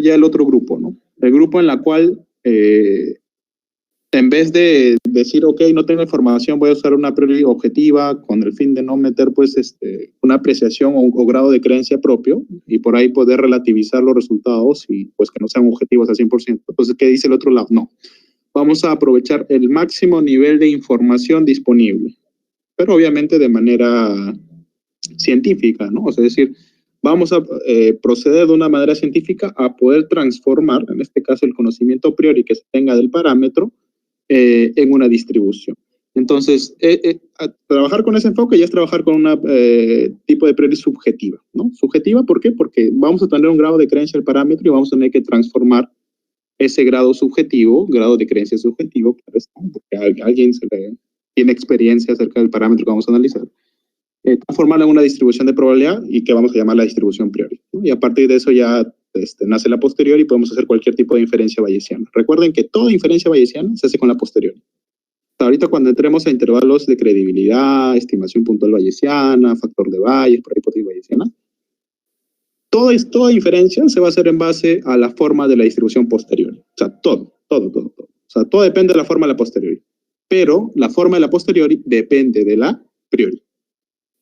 ya el otro grupo, ¿no? El grupo en la cual, en vez de decir, ok, no tengo información, voy a usar una priori objetiva con el fin de no meter, pues, una apreciación o grado de creencia propio y por ahí poder relativizar los resultados y, pues, que no sean objetivos al 100%. Entonces, ¿qué dice el otro lado? No. Vamos a aprovechar el máximo nivel de información disponible, pero obviamente de manera científica, ¿no? O sea, es decir, vamos a proceder de una manera científica a poder transformar, en este caso, el conocimiento a priori que se tenga del parámetro en una distribución. Entonces, trabajar con ese enfoque ya es trabajar con un tipo de priori subjetiva, ¿no? Subjetiva, ¿por qué? Porque vamos a tener un grado de creencia del parámetro y vamos a tener que transformar ese grado subjetivo, grado de creencia subjetivo, claro está, porque a alguien tiene experiencia acerca del parámetro que vamos a analizar, transformarla en una distribución de probabilidad y que vamos a llamar la distribución priori, ¿no? Y a partir de eso ya nace la posteriori y podemos hacer cualquier tipo de inferencia bayesiana. Recuerden que toda inferencia bayesiana se hace con la posteriori. Ahorita cuando entremos a intervalos de credibilidad, estimación puntual bayesiana, factor de Bayes, por hipótesis bayesiana, toda inferencia se va a hacer en base a la forma de la distribución posteriori. O sea, todo. O sea, todo depende de la forma de la posteriori. Pero la forma de la posteriori depende de la priori.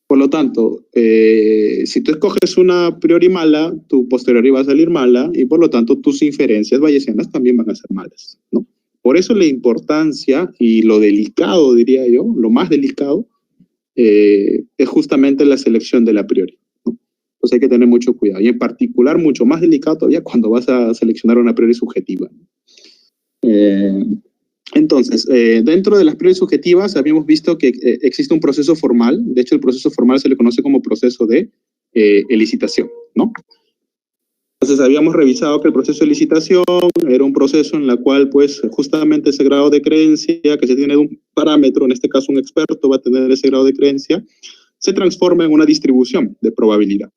Por lo tanto, si tú escoges una priori mala, tu posteriori va a salir mala y por lo tanto tus inferencias bayesianas también van a ser malas, ¿no? Por eso la importancia y lo delicado, diría yo, lo más delicado, es justamente la selección de la priori, ¿no? Entonces hay que tener mucho cuidado. Y en particular, mucho más delicado todavía cuando vas a seleccionar una priori subjetiva. Entonces, dentro de las priori subjetivas habíamos visto que existe un proceso formal. De hecho, el proceso formal se le conoce como proceso de elicitación, ¿no? Entonces, habíamos revisado que el proceso de licitación era un proceso en el cual, pues, justamente ese grado de creencia que se tiene de un parámetro, en este caso un experto va a tener ese grado de creencia, se transforma en una distribución de probabilidad.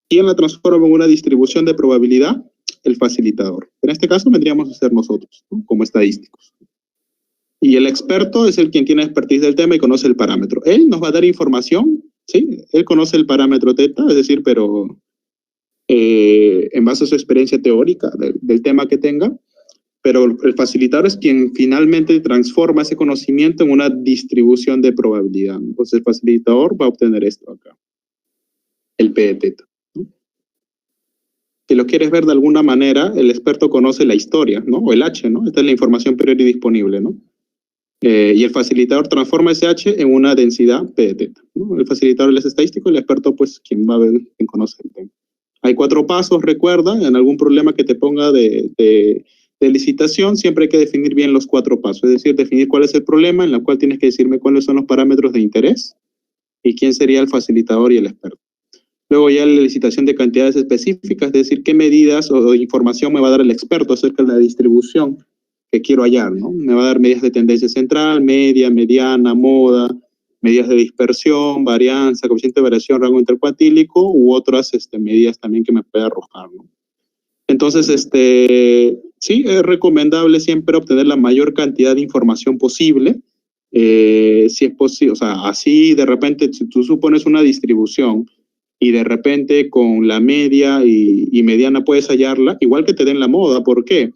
¿Quién la transforma en una distribución de probabilidad? El facilitador. En este caso vendríamos a ser nosotros, ¿no? Como estadísticos. Y el experto es el quien tiene expertise del tema y conoce el parámetro. Él nos va a dar información, ¿sí? Él conoce el parámetro teta, es decir, pero en base a su experiencia teórica del tema que tenga, pero el facilitador es quien finalmente transforma ese conocimiento en una distribución de probabilidad. Entonces el facilitador va a obtener esto acá, el P de teta. Si lo quieres ver de alguna manera, el experto conoce la historia, ¿no? O el H, ¿no? Esta es la información priori disponible, ¿no? Y el facilitador transforma ese H en una densidad P de teta, ¿no? El facilitador es estadístico, el experto, pues, quien va a ver, quien conoce el tema. Hay 4 pasos, recuerda, en algún problema que te ponga de licitación, siempre hay que definir bien los 4 pasos, es decir, definir cuál es el problema, en el cual tienes que decirme cuáles son los parámetros de interés y quién sería el facilitador y el experto. Luego ya la licitación de cantidades específicas, es decir, qué medidas o información me va a dar el experto acerca de la distribución que quiero hallar, ¿no? Me va a dar medidas de tendencia central, media, mediana, moda, medidas de dispersión, varianza, coeficiente de variación, rango intercuantílico u otras medidas también que me pueda arrojar, ¿no? Entonces, sí, es recomendable siempre obtener la mayor cantidad de información posible, si es posible, o sea, así de repente, si tú supones una distribución y de repente con la media y mediana puedes hallarla, igual que te den la moda. ¿Por qué?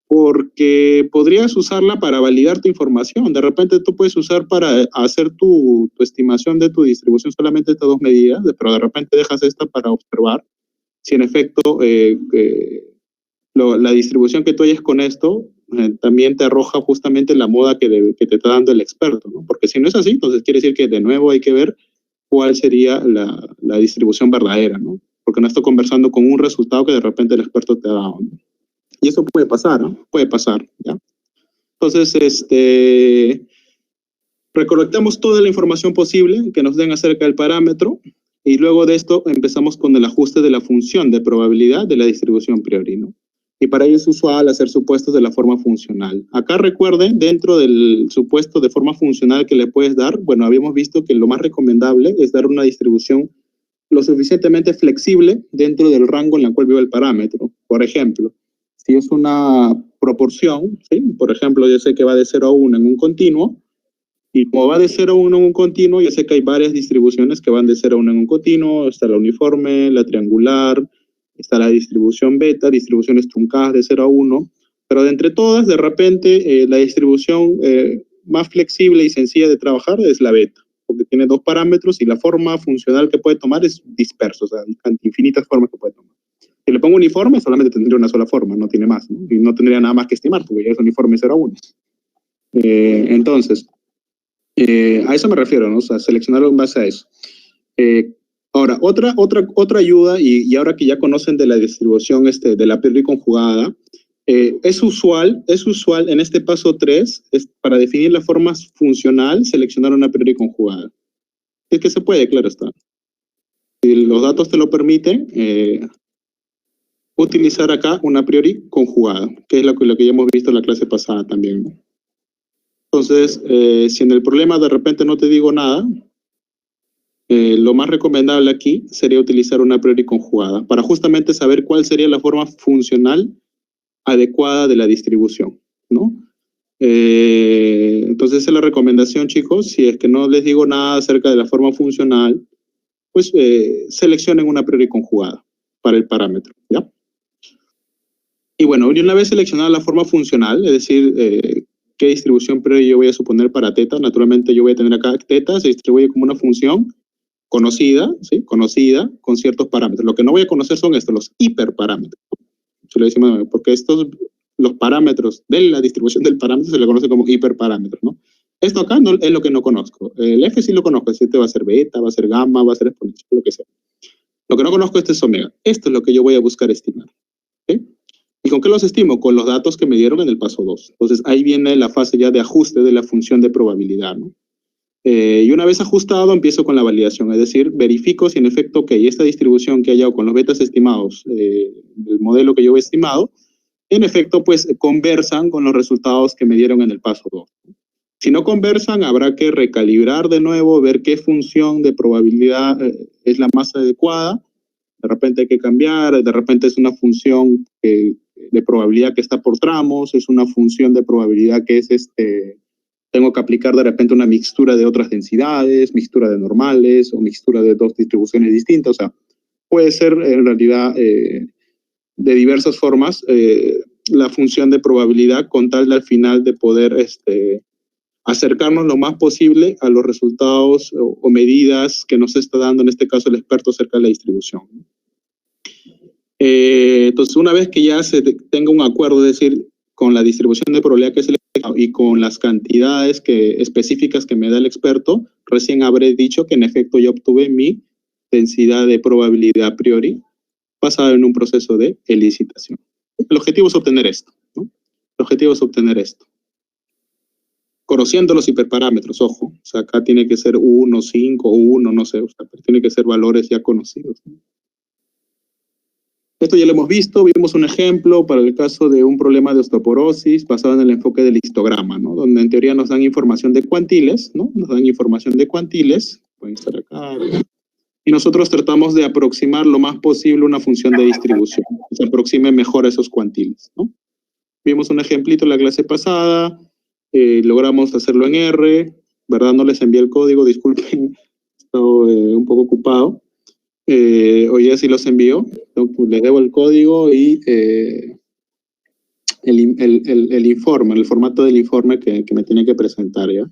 Porque podrías usarla para validar tu información. De repente tú puedes usar para hacer tu estimación de tu distribución solamente estas 2 medidas, pero de repente dejas esta para observar si en efecto la distribución que tú hayas con esto también te arroja justamente la moda que te está dando el experto, ¿no? Porque si no es así, entonces quiere decir que de nuevo hay que ver cuál sería la distribución verdadera, ¿no? Porque no estoy conversando con un resultado que de repente el experto te ha dado, ¿no? Y eso puede pasar, ¿no? Puede pasar, ¿ya? Entonces, recolectamos toda la información posible que nos den acerca del parámetro y luego de esto empezamos con el ajuste de la función de probabilidad de la distribución priori, ¿no? Y para ello es usual hacer supuestos de la forma funcional. Acá recuerden, dentro del supuesto de forma funcional que le puedes dar, bueno, habíamos visto que lo más recomendable es dar una distribución lo suficientemente flexible dentro del rango en el cual vive el parámetro. Por ejemplo, si es una proporción, ¿sí? Por ejemplo, yo sé que va de 0 a 1 en un continuo, y como va de 0 a 1 en un continuo, yo sé que hay varias distribuciones que van de 0 a 1 en un continuo, está la uniforme, la triangular, está la distribución beta, distribuciones truncadas de 0 a 1, pero de entre todas, de repente, la distribución más flexible y sencilla de trabajar es la beta, porque tiene 2 parámetros y la forma funcional que puede tomar es disperso, o sea, infinitas formas que puede tomar. Si le pongo uniforme, solamente tendría una sola forma, no tiene más, ¿no? Y no tendría nada más que estimar, porque ya es uniforme 0 a 1. Entonces, a eso me refiero, ¿no? O sea, seleccionarlo en base a eso. Ahora, otra ayuda, y ahora que ya conocen de la distribución de la priori conjugada, es usual en este paso 3, para definir la forma funcional, seleccionar una priori conjugada. Es que se puede, claro está. Si los datos te lo permiten, utilizar acá una priori conjugada, que es lo que ya hemos visto en la clase pasada también, ¿no? Entonces, si en el problema de repente no te digo nada, lo más recomendable aquí sería utilizar una a priori conjugada para justamente saber cuál sería la forma funcional adecuada de la distribución, ¿no? Entonces esa es la recomendación, chicos. Si es que no les digo nada acerca de la forma funcional, pues seleccionen una a priori conjugada para el parámetro, ¿ya? Y bueno, y una vez seleccionada la forma funcional, es decir, qué distribución priori yo voy a suponer para teta, naturalmente yo voy a tener acá teta, se distribuye como una función conocida, ¿sí? Conocida con ciertos parámetros. Lo que no voy a conocer son los hiperparámetros. Se lo decimos, porque los parámetros de la distribución del parámetro se le conoce como hiperparámetros, ¿no? Esto acá no, es lo que no conozco. El F sí lo conozco, este va a ser beta, va a ser gamma, va a ser exponencial, lo que sea. Lo que no conozco es omega. Esto es lo que yo voy a buscar estimar, ¿sí? ¿Y con qué los estimo? Con los datos que me dieron en el paso 2. Entonces ahí viene la fase ya de ajuste de la función de probabilidad, ¿no? Y una vez ajustado, empiezo con la validación, es decir, verifico si en efecto, esta distribución que he hallado con los betas estimados del modelo que yo he estimado, en efecto, pues conversan con los resultados que me dieron en el paso 2. Si no conversan, habrá que recalibrar de nuevo, ver qué función de probabilidad es la más adecuada. De repente hay que cambiar, de repente es una función de probabilidad que está por tramos, es una función de probabilidad que es tengo que aplicar de repente una mixtura de otras densidades, mixtura de normales o mixtura de 2 distribuciones distintas. O sea, puede ser en realidad de diversas formas la función de probabilidad con tal de al final de poder acercarnos lo más posible a los resultados o medidas que nos está dando en este caso el experto acerca de la distribución. Entonces, una vez que ya se tenga un acuerdo, es decir, con la distribución de probabilidad que es el y con las cantidades específicas que me da el experto, recién habré dicho que en efecto yo obtuve mi densidad de probabilidad a priori basada en un proceso de elicitación. El objetivo es obtener esto, ¿no? El objetivo es obtener esto. Conociendo los hiperparámetros, ojo, o sea, acá tiene que ser 1, 5, 1, no sé, o sea, tiene que ser valores ya conocidos, ¿no? Esto ya lo hemos visto, vimos un ejemplo para el caso de un problema de osteoporosis basado en el enfoque del histograma, ¿no? Donde en teoría nos dan información de cuantiles, ¿no? Nos dan información de cuantiles, pueden estar acá, y nosotros tratamos de aproximar lo más posible una función de distribución, que se aproxime mejor a esos cuantiles, ¿no? Vimos un ejemplito en la clase pasada, logramos hacerlo en R, ¿verdad? No les envié el código, disculpen, he estado un poco ocupado. Hoy ya sí los envío, les debo el código y el informe, el formato del informe que me tiene que presentar, ¿ya?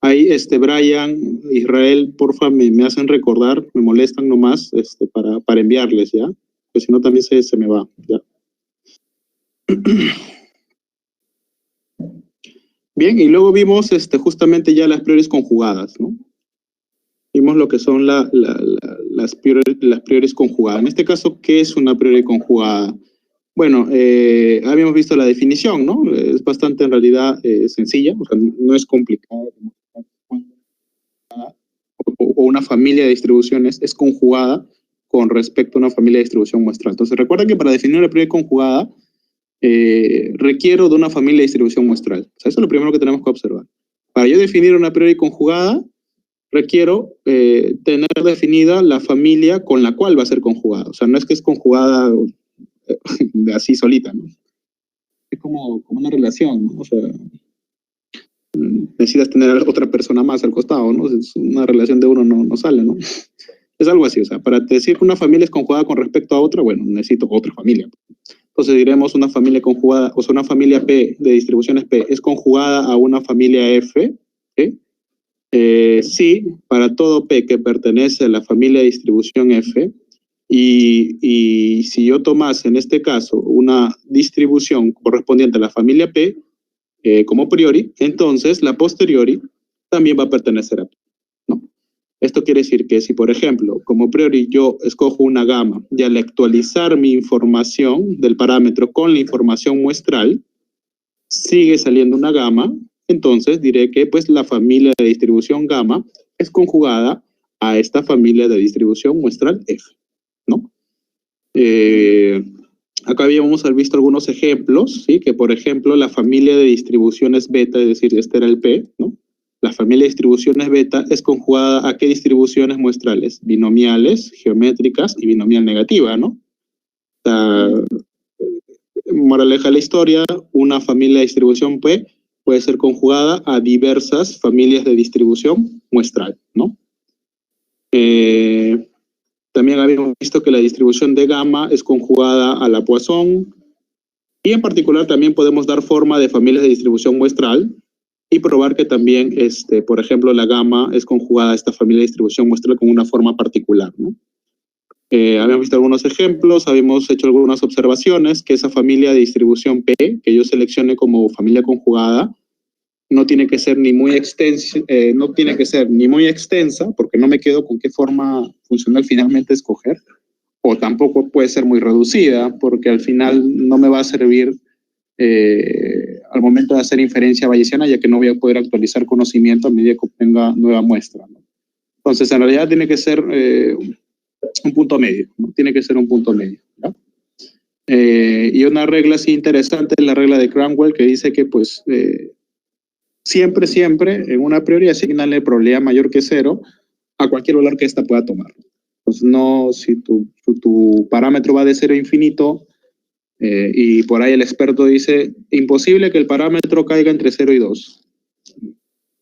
Ahí, Brian, Israel, porfa, me hacen recordar, me molestan nomás para enviarles, ¿ya? Pues si no también se me va, ¿ya? Bien, y luego vimos justamente ya las prioris conjugadas, ¿no? Vimos lo que son las prioris conjugadas. En este caso, ¿qué es una priori conjugada? Bueno, habíamos visto la definición, ¿no? Es bastante en realidad sencilla, o sea, no es complicada. O una familia de distribuciones es conjugada con respecto a una familia de distribución muestral. Entonces, recuerda que para definir una priori conjugada requiero de una familia de distribución muestral. O sea, eso es lo primero que tenemos que observar. Para yo definir una priori conjugada, requiero tener definida la familia con la cual va a ser conjugada. O sea, no es que es conjugada así solita, ¿no? Es como una relación, ¿no? O sea, necesitas tener otra persona más al costado, ¿no? Es una relación de uno no sale, ¿no? Es algo así, o sea, para decir que una familia es conjugada con respecto a otra, bueno, necesito otra familia. Entonces diremos una familia conjugada, o sea, una familia P de distribuciones P es conjugada a una familia F, ¿sí? Sí, para todo P que pertenece a la familia de distribución F, y si yo tomase en este caso una distribución correspondiente a la familia P como priori, entonces la posteriori también va a pertenecer a P, ¿no? Esto quiere decir que si, por ejemplo, como priori yo escojo una gama y al actualizar mi información del parámetro con la información muestral, sigue saliendo una gama, entonces diré que pues la familia de distribución gamma es conjugada a esta familia de distribución muestral F, ¿no? Acá habíamos visto algunos ejemplos, ¿sí? Que por ejemplo la familia de distribuciones beta, es decir, este era el P, ¿no? La familia de distribuciones beta es conjugada a qué distribuciones muestrales, binomiales, geométricas y binomial negativa, ¿no? O sea, moraleja de la historia, una familia de distribución P puede ser conjugada a diversas familias de distribución muestral, ¿no? También habíamos visto que la distribución de gamma es conjugada a la Poisson, y en particular también podemos dar forma de familias de distribución muestral y probar que también, por ejemplo, la gamma es conjugada a esta familia de distribución muestral con una forma particular, ¿no? Habíamos visto algunos ejemplos, habíamos hecho algunas observaciones, que esa familia de distribución P, que yo seleccione como familia conjugada, no tiene que ser ni muy extensa, no tiene que ser ni muy extensa, porque no me quedo con qué forma funcional finalmente escoger, o tampoco puede ser muy reducida, porque al final no me va a servir al momento de hacer inferencia bayesiana, ya que no voy a poder actualizar conocimiento a medida que obtenga nueva muestra, ¿no? Entonces, en realidad tiene que ser un punto medio, ¿no? Tiene que ser un punto medio, ¿no? Y una regla así interesante es la regla de Cranwell, que dice que pues siempre en una priori asignale probabilidad mayor que cero a cualquier valor que ésta pueda tomar. Entonces, no, si tu parámetro va de cero a infinito y por ahí el experto dice, imposible que el parámetro caiga entre 0 y 2.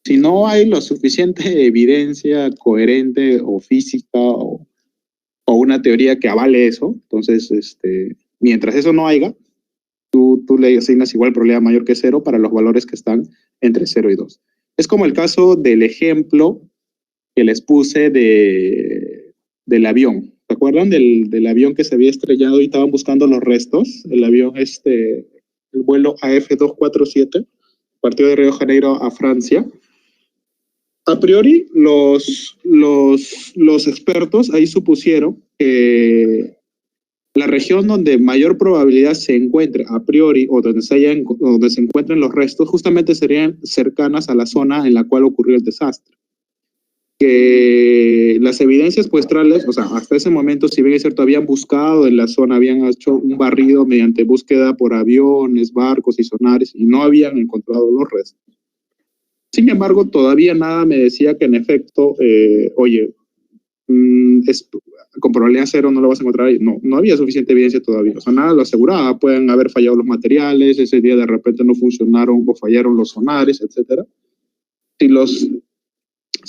Si no hay lo suficiente evidencia coherente o física o una teoría que avale eso, entonces, mientras eso no haya, tú le asignas igual probabilidad mayor que cero para los valores que están entre 0 y 2. Es como el caso del ejemplo que les puse del avión. ¿Se acuerdan del avión que se había estrellado y estaban buscando los restos? El avión, el vuelo AF247, partió de Río de Janeiro a Francia. A priori, los expertos ahí supusieron que la región donde mayor probabilidad se encuentre a priori o donde se encuentren los restos justamente serían cercanas a la zona en la cual ocurrió el desastre. Que las evidencias muestrales, o sea, hasta ese momento, si bien es cierto, habían buscado en la zona, habían hecho un barrido mediante búsqueda por aviones, barcos y sonares y no habían encontrado los restos. Sin embargo, todavía nada me decía que en efecto, oye, con probabilidad cero no lo vas a encontrar ahí. No había suficiente evidencia todavía. O sea, nada lo aseguraba. Pueden haber fallado los materiales, ese día de repente no funcionaron o fallaron los sonares, etc. Si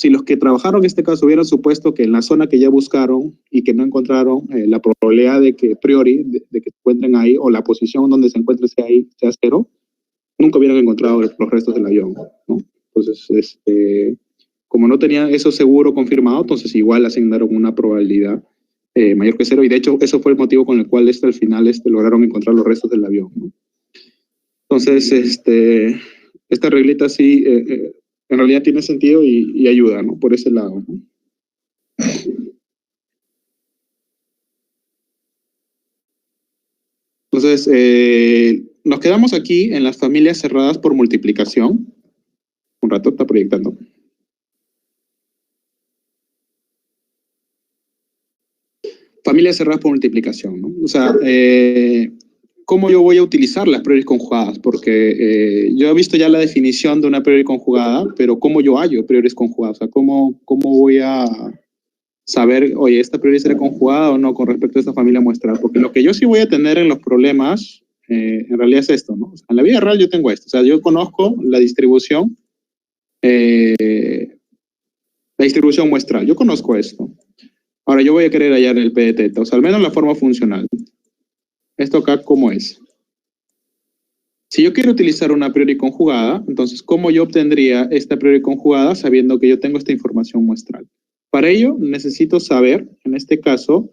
los que trabajaron en este caso hubieran supuesto que en la zona que ya buscaron y que no encontraron, la probabilidad de que a priori, de que se encuentren ahí, o la posición donde se encuentre sea ahí, sea cero, nunca hubieran encontrado los restos del avión, ¿no? Entonces, como no tenían eso seguro confirmado, entonces igual asignaron una probabilidad mayor que cero, y de hecho eso fue el motivo con el cual al final lograron encontrar los restos del avión, ¿no? Entonces, esta reglita sí, en realidad tiene sentido y ayuda, ¿no? Por ese lado, ¿no? Entonces, nos quedamos aquí en las familias cerradas por multiplicación. Un rato está proyectando. Familias cerradas por multiplicación, ¿no? O sea, ¿cómo yo voy a utilizar las prioridades conjugadas? Porque yo he visto ya la definición de una prioridad conjugada, pero ¿cómo yo hallo prioridades conjugadas? O sea, ¿cómo voy a saber, oye, esta prioridad será conjugada o no con respecto a esta familia muestral? Porque lo que yo sí voy a tener en los problemas, en realidad es esto, ¿no? O sea, en la vida real yo tengo esto. O sea, yo conozco la distribución muestral. Yo conozco esto. Ahora yo voy a querer hallar el P de teta, o sea, al menos la forma funcional. ¿Esto acá cómo es? Si yo quiero utilizar una a priori conjugada, entonces, ¿cómo yo obtendría esta a priori conjugada sabiendo que yo tengo esta información muestral? Para ello, necesito saber, en este caso,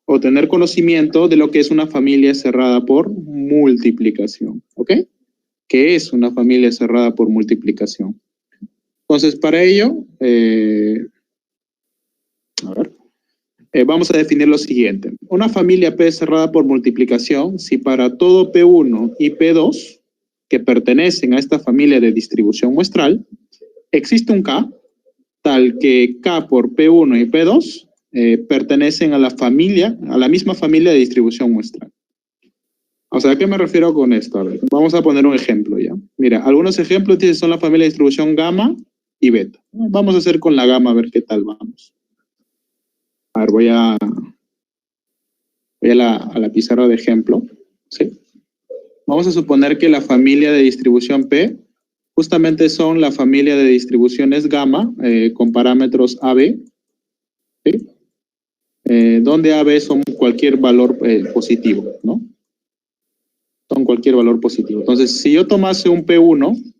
o tener conocimiento de lo que es una familia cerrada por multiplicación, ¿ok? ¿Qué es una familia cerrada por multiplicación? Entonces, para ello, vamos a definir lo siguiente. Una familia P cerrada por multiplicación, si para todo P1 y P2, que pertenecen a esta familia de distribución muestral, existe un K, tal que K por P1 y P2 pertenecen a la misma familia de distribución muestral. O sea, ¿a qué me refiero con esto? A ver, vamos a poner un ejemplo ya. Mira, algunos ejemplos son la familia de distribución gamma y beta. Vamos a hacer con la gamma a ver qué tal vamos. A ver, voy a la pizarra de ejemplo. ¿Sí? Vamos a suponer que la familia de distribución P justamente son la familia de distribuciones gamma con parámetros AB, ¿sí? Donde AB son cualquier valor positivo, ¿no? Son cualquier valor positivo. Entonces, si yo tomase un P1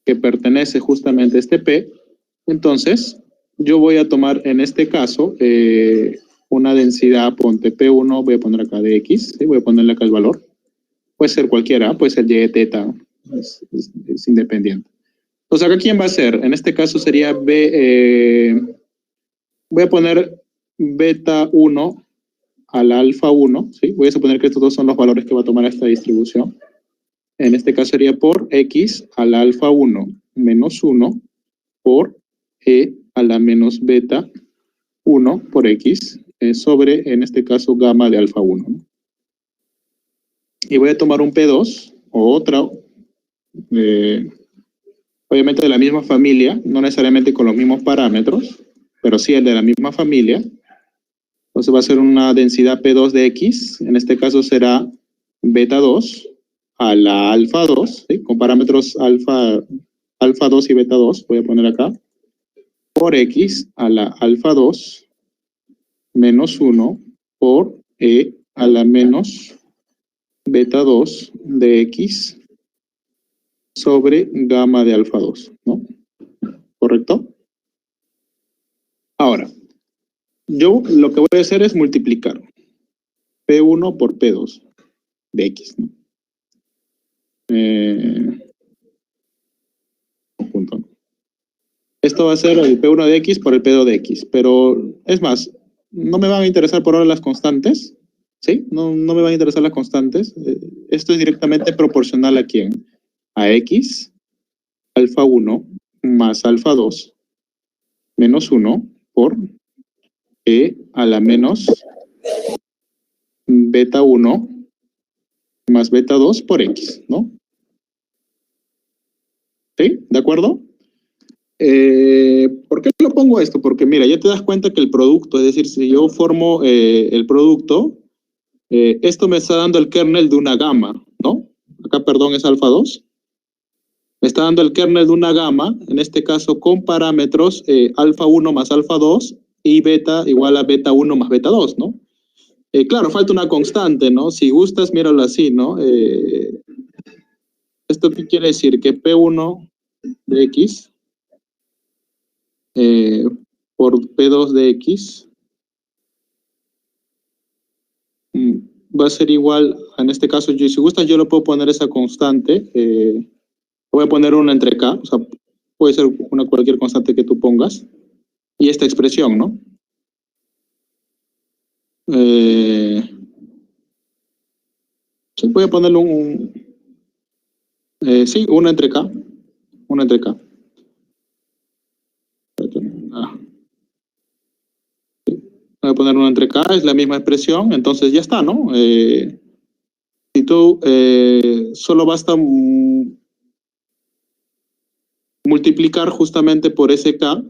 que pertenece justamente a este P, entonces yo voy a tomar en este caso una densidad, ponte P1, voy a poner acá de X, ¿sí? Voy a ponerle acá el valor. Puede ser cualquiera, puede ser Y de teta, es independiente. Entonces, acá ¿quién va a ser? En este caso sería B, voy a poner beta 1 al alfa 1, ¿sí? Voy a suponer que estos dos son los valores que va a tomar esta distribución. En este caso sería por X a la alfa 1 menos 1 por E a la menos beta 1 por X sobre, en este caso, gamma de alfa 1, ¿no? Y voy a tomar un P2 o otra, obviamente de la misma familia, no necesariamente con los mismos parámetros, pero sí el de la misma familia. Entonces va a ser una densidad P2 de X, en este caso será beta 2 a la alfa 2, ¿sí? Con parámetros alfa 2 y beta 2, voy a poner acá, por X a la alfa 2 menos 1 por E a la menos beta 2 de X sobre gamma de alfa 2, ¿no? ¿Correcto? Ahora, yo lo que voy a hacer es multiplicar P1 por P2 de X, ¿no? Punto. Esto va a ser el P1 de X por el P2 de X, pero es más, no me van a interesar por ahora las constantes, ¿sí? No me van a interesar las constantes. Esto es directamente proporcional a ¿quién? A X, alfa 1 más alfa 2 menos 1 por E a la menos beta 1 más beta 2 por X, ¿no? ¿Sí? ¿De acuerdo? ¿Por qué lo pongo esto? Porque mira, ya te das cuenta que el producto, es decir, si yo formo el producto, esto me está dando el kernel de una gama, ¿no? Acá, perdón, es alfa 2. Me está dando el kernel de una gama, en este caso con parámetros alfa 1 más alfa 2 y beta igual a beta 1 más beta 2, ¿no? Claro, falta una constante, ¿no? Si gustas, míralo así, ¿no? ¿Esto qué quiere decir? Que P1 de X por P2 de X va a ser igual, en este caso, si gustas, yo le puedo poner esa constante, voy a poner una entre K, o sea, puede ser cualquier constante que tú pongas, y esta expresión, ¿no? Sí, voy a ponerle sí, una entre K, una entre K. Voy a poner una entre K, es la misma expresión, entonces ya está, ¿no? Si tú solo basta multiplicar justamente por ese K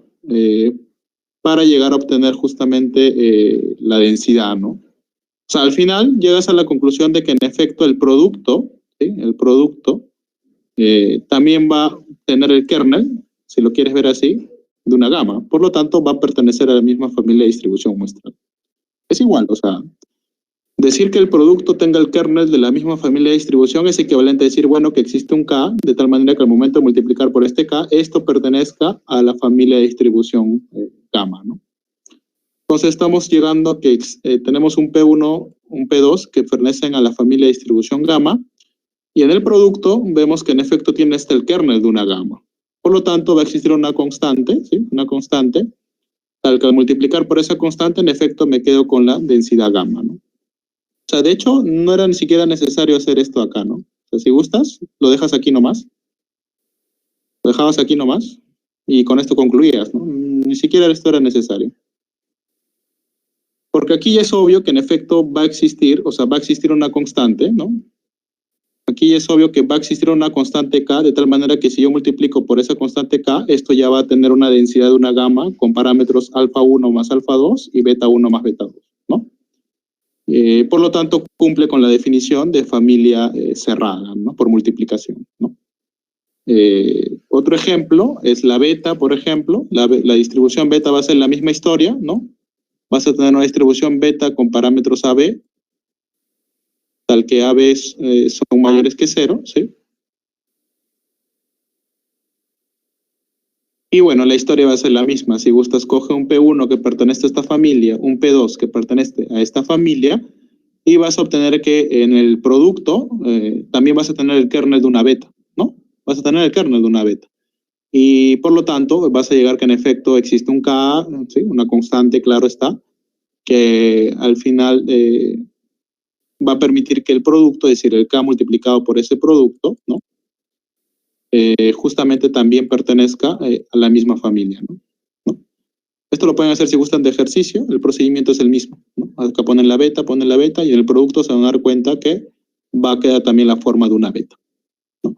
para llegar a obtener justamente la densidad, ¿no? O sea, al final llegas a la conclusión de que en efecto el producto, ¿sí? El producto también va a tener el kernel, si lo quieres ver así, de una gama. Por lo tanto, va a pertenecer a la misma familia de distribución muestral. Es igual, o sea, decir que el producto tenga el kernel de la misma familia de distribución es equivalente a decir, bueno, que existe un K, de tal manera que al momento de multiplicar por este K, esto pertenezca a la familia de distribución gamma, ¿no? Entonces estamos llegando a que tenemos un P1, un P2 que pertenecen a la familia de distribución gamma, y en el producto vemos que en efecto tiene el kernel de una gama. Por lo tanto, va a existir una constante, ¿sí? Una constante, tal que al multiplicar por esa constante, en efecto me quedo con la densidad gamma, ¿no? O sea, de hecho, no era ni siquiera necesario hacer esto acá, ¿no? O sea, si gustas, lo dejas aquí nomás. Lo dejabas aquí nomás y con esto concluías, ¿no? Ni siquiera esto era necesario. Porque aquí ya es obvio que en efecto va a existir, o sea, va a existir una constante, ¿no? Aquí es obvio que va a existir una constante K, de tal manera que si yo multiplico por esa constante K, esto ya va a tener una densidad de una gama con parámetros alfa 1 más alfa 2 y beta 1 más beta 2, ¿no? Por lo tanto, cumple con la definición de familia cerrada, ¿no? Por multiplicación, ¿no? Otro ejemplo es la beta, por ejemplo. La distribución beta va a ser la misma historia, ¿no? Vas a tener una distribución beta con parámetros AB, tal que AB son mayores que 0, ¿sí? Y bueno, la historia va a ser la misma. Si gustas, coge un P1 que pertenece a esta familia, un P2 que pertenece a esta familia, y vas a obtener que en el producto también vas a tener el kernel de una beta, ¿no? Vas a tener el kernel de una beta. Y por lo tanto, vas a llegar que en efecto existe un K, ¿sí? Una constante, claro está, que al final va a permitir que el producto, es decir, el K multiplicado por ese producto, ¿no? Justamente también pertenezca a la misma familia, ¿no? Esto lo pueden hacer si gustan de ejercicio, el procedimiento es el mismo, ¿no? Acá ponen la beta y en el producto se van a dar cuenta que va a quedar también la forma de una beta, ¿no?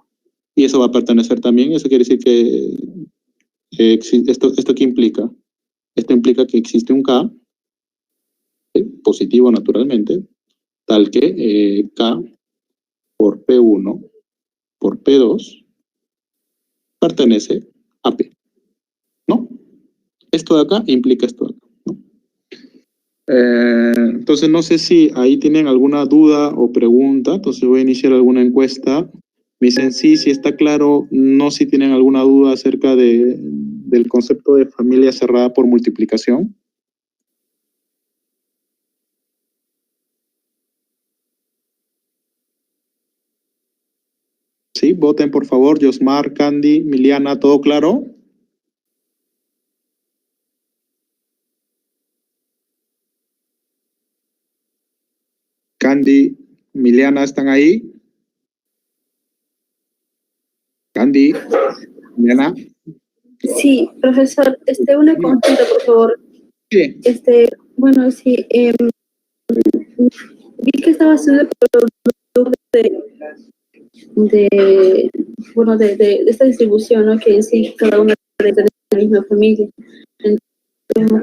Y eso va a pertenecer también, eso quiere decir que ¿esto qué implica? Esto implica que existe un K, positivo naturalmente, tal que K por P1 por P2 pertenece a P, ¿no? Esto de acá implica esto de acá, ¿no? Entonces no sé si ahí tienen alguna duda o pregunta, entonces voy a iniciar alguna encuesta. Me dicen sí, si está claro, no si tienen alguna duda acerca del concepto de familia cerrada por multiplicación. Sí, voten por favor, Josmar, Candy, Miliana, ¿todo claro? Candy, Miliana, ¿están ahí? Candy, Miliana. Sí, profesor, una consulta, por favor. Sí. Bueno, sí, vi que estaba haciendo el producto de esta distribución, ¿no? Que en sí cada una de la misma familia. Entonces,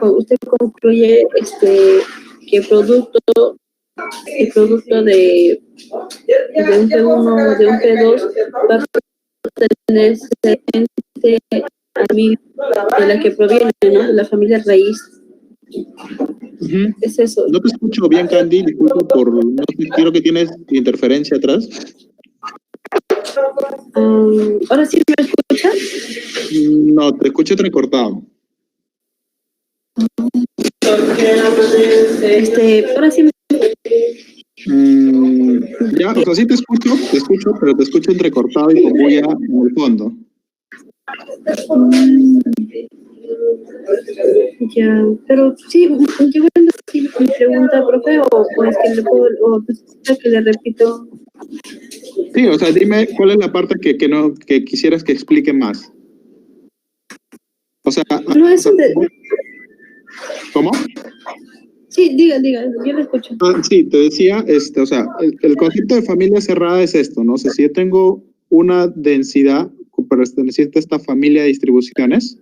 usted concluye que el producto de un P1 de un P2 va a pertenecer a mí, de la que proviene, ¿no? De la familia raíz. Es eso. No te escucho bien, Candy, disculpa por, no sé, creo que tienes interferencia atrás. ¿Ahora sí me escuchas? No, te escucho entrecortado. Ahora sí me ya, o sea, sí te escucho, pero te escucho entrecortado y con bulla en el fondo. Ya, pero sí, yo voy a decir mi pregunta, profe, o es que le puedo, o necesita que le repito. Sí, o sea, dime cuál es la parte que quisieras que explique más. O sea, no es ¿cómo? Sí, diga, yo lo escucho. Sí, te decía, o sea, el concepto de familia cerrada es esto, ¿no? O sea, si yo tengo una densidad perteneciente a esta familia de distribuciones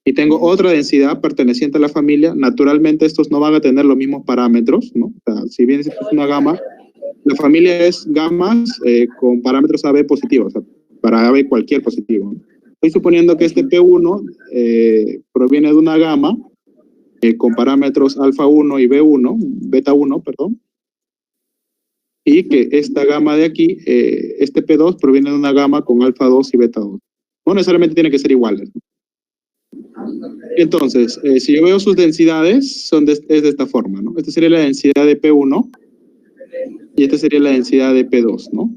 y tengo otra densidad perteneciente a la familia, naturalmente estos no van a tener los mismos parámetros, ¿no? O sea, si bien es una gama, la familia es gamas con parámetros AB positivos, o sea, para AB cualquier positivo, ¿no? Estoy suponiendo que este P1 proviene de una gama con parámetros alfa 1 y beta 1, perdón, y que esta gama de aquí, este P2 proviene de una gama con alfa 2 y beta 2. No necesariamente tienen que ser iguales, ¿no? Entonces, si yo veo sus densidades, es de esta forma, ¿no? Esta sería la densidad de P1 y esta sería la densidad de P2, ¿no?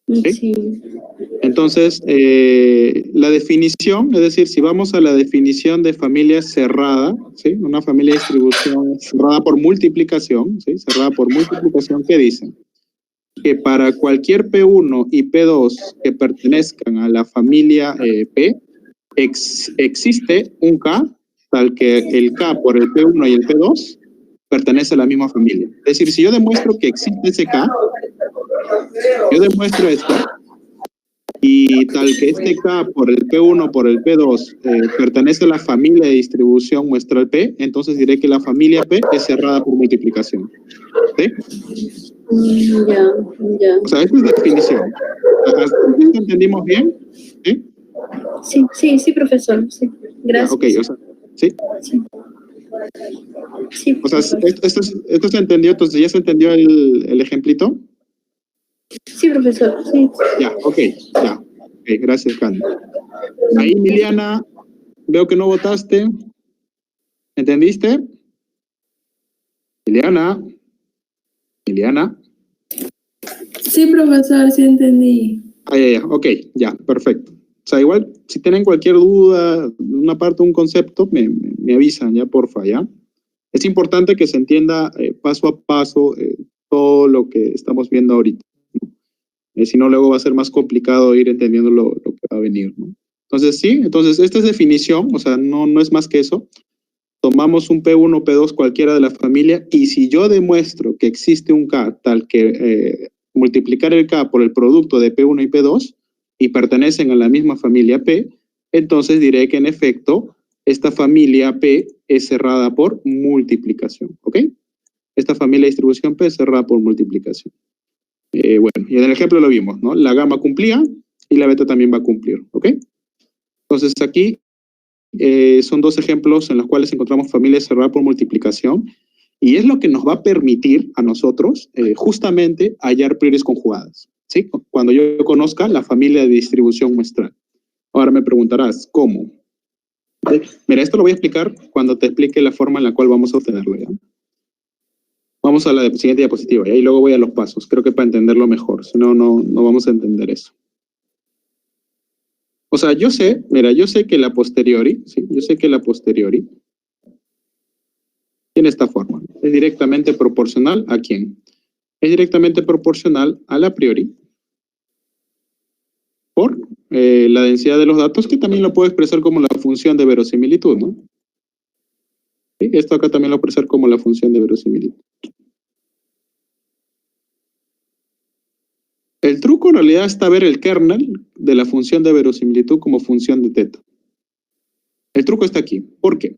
¿Okay? Sí. Entonces, la definición, es decir, si vamos a la definición de familia cerrada, ¿sí? Una familia de distribución cerrada por multiplicación, ¿sí? Cerrada por multiplicación, ¿qué dice? Que para cualquier P1 y P2 que pertenezcan a la familia P, existe un K, tal que el K por el P1 y el P2 pertenece a la misma familia. Es decir, si yo demuestro que existe ese K, yo demuestro esto, y tal que este K por el P1 por el P2 pertenece a la familia de distribución muestral P, entonces diré que la familia P es cerrada por multiplicación. ¿Sí? Ya. O sea, esta es la definición. ¿Entendimos bien? ¿Sí? Sí, profesor. Sí. Gracias. Ya, ok, o sea, ¿sí? Sí, o sea, esto se entendió, entonces ya se entendió el ejemplito. Sí, profesor, sí. Ya, ok, gracias, Candy. Ahí, Liliana, veo que no votaste. ¿Entendiste? Liliana. Sí, profesor, sí entendí. Ok, ya, perfecto. O sea, igual, si tienen cualquier duda, una parte, un concepto, me avisan ya, porfa, ¿ya? Es importante que se entienda paso a paso todo lo que estamos viendo ahorita, ¿no? Si no, luego va a ser más complicado ir entendiendo lo que va a venir, ¿no? Entonces, sí, esta es definición, o sea, no es más que eso. Tomamos un P1, P2, cualquiera de la familia, y si yo demuestro que existe un K tal que multiplicar el K por el producto de P1 y P2 y pertenecen a la misma familia P, entonces diré que en efecto esta familia P es cerrada por multiplicación, ¿ok? Esta familia de distribución P es cerrada por multiplicación. Bueno, y en el ejemplo lo vimos, ¿no? La gamma cumplía y la beta también va a cumplir, ¿ok? Entonces aquí son dos ejemplos en los cuales encontramos familias cerradas por multiplicación y es lo que nos va a permitir a nosotros justamente hallar prioridades conjugadas, ¿sí? Cuando yo conozca la familia de distribución muestral. Ahora me preguntarás, ¿cómo? Mira, esto lo voy a explicar cuando te explique la forma en la cual vamos a obtenerlo, ¿ya? Vamos a la siguiente diapositiva, ¿ya? Y luego voy a los pasos, creo que para entenderlo mejor, si no, no vamos a entender eso. O sea, yo sé que la posteriori, ¿sí? Yo sé que la posteriori tiene esta forma. Es directamente proporcional ¿a quién? Es directamente proporcional a la priori por la densidad de los datos, que también lo puedo expresar como la función de verosimilitud, ¿no? ¿Sí? Esto acá también lo puedo expresar como la función de verosimilitud. El truco en realidad está ver el kernel de la función de verosimilitud como función de teta. El truco está aquí. ¿Por qué?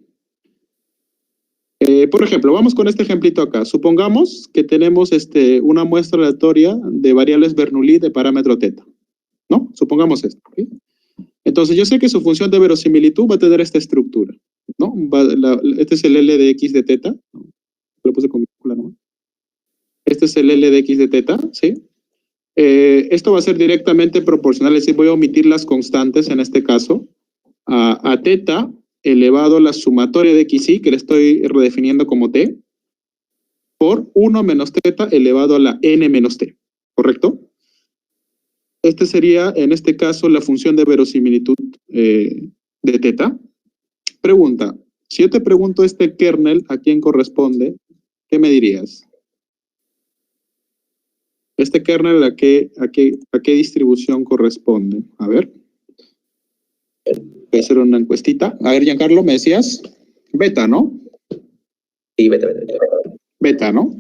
Por ejemplo, vamos con este ejemplito acá. Supongamos que tenemos una muestra aleatoria de variables Bernoulli de parámetro teta, ¿no? Supongamos esto, ¿okay? Entonces yo sé que su función de verosimilitud va a tener esta estructura, ¿no? Este es el L de X de teta. Lo puse con minúscula, ¿no? Este es el L de X de teta, ¿sí? Esto va a ser directamente proporcional, es decir, voy a omitir las constantes en este caso, a teta elevado a la sumatoria de xy, que le estoy redefiniendo como t, por 1 menos teta elevado a la n menos t, ¿correcto? Este sería, en este caso, la función de verosimilitud de teta. Pregunta, si yo te pregunto este kernel, ¿a quién corresponde? ¿Qué me dirías? Este kernel, ¿a qué distribución corresponde? A ver. Voy a hacer una encuestita. A ver, Giancarlo, ¿me decías? Beta, ¿no? Sí, beta. Beta, ¿no?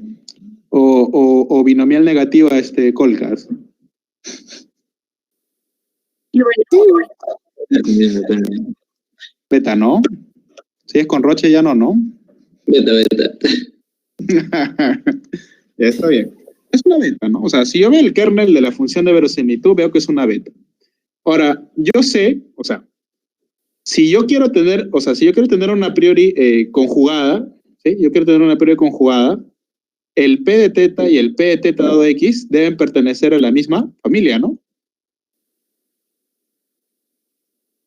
O binomial negativa, Colcas. Beta, ¿no? Si es con Roche ya no. Beta. Ya está bien. Es una beta, ¿no? O sea, si yo veo el kernel de la función de verosimilitud, veo que es una beta. Ahora, yo sé, o sea, Si yo quiero tener, o sea, si yo quiero tener una a priori conjugada, ¿sí? Yo quiero tener una a priori conjugada, el P de teta y el P de teta dado X deben pertenecer a la misma familia, ¿no?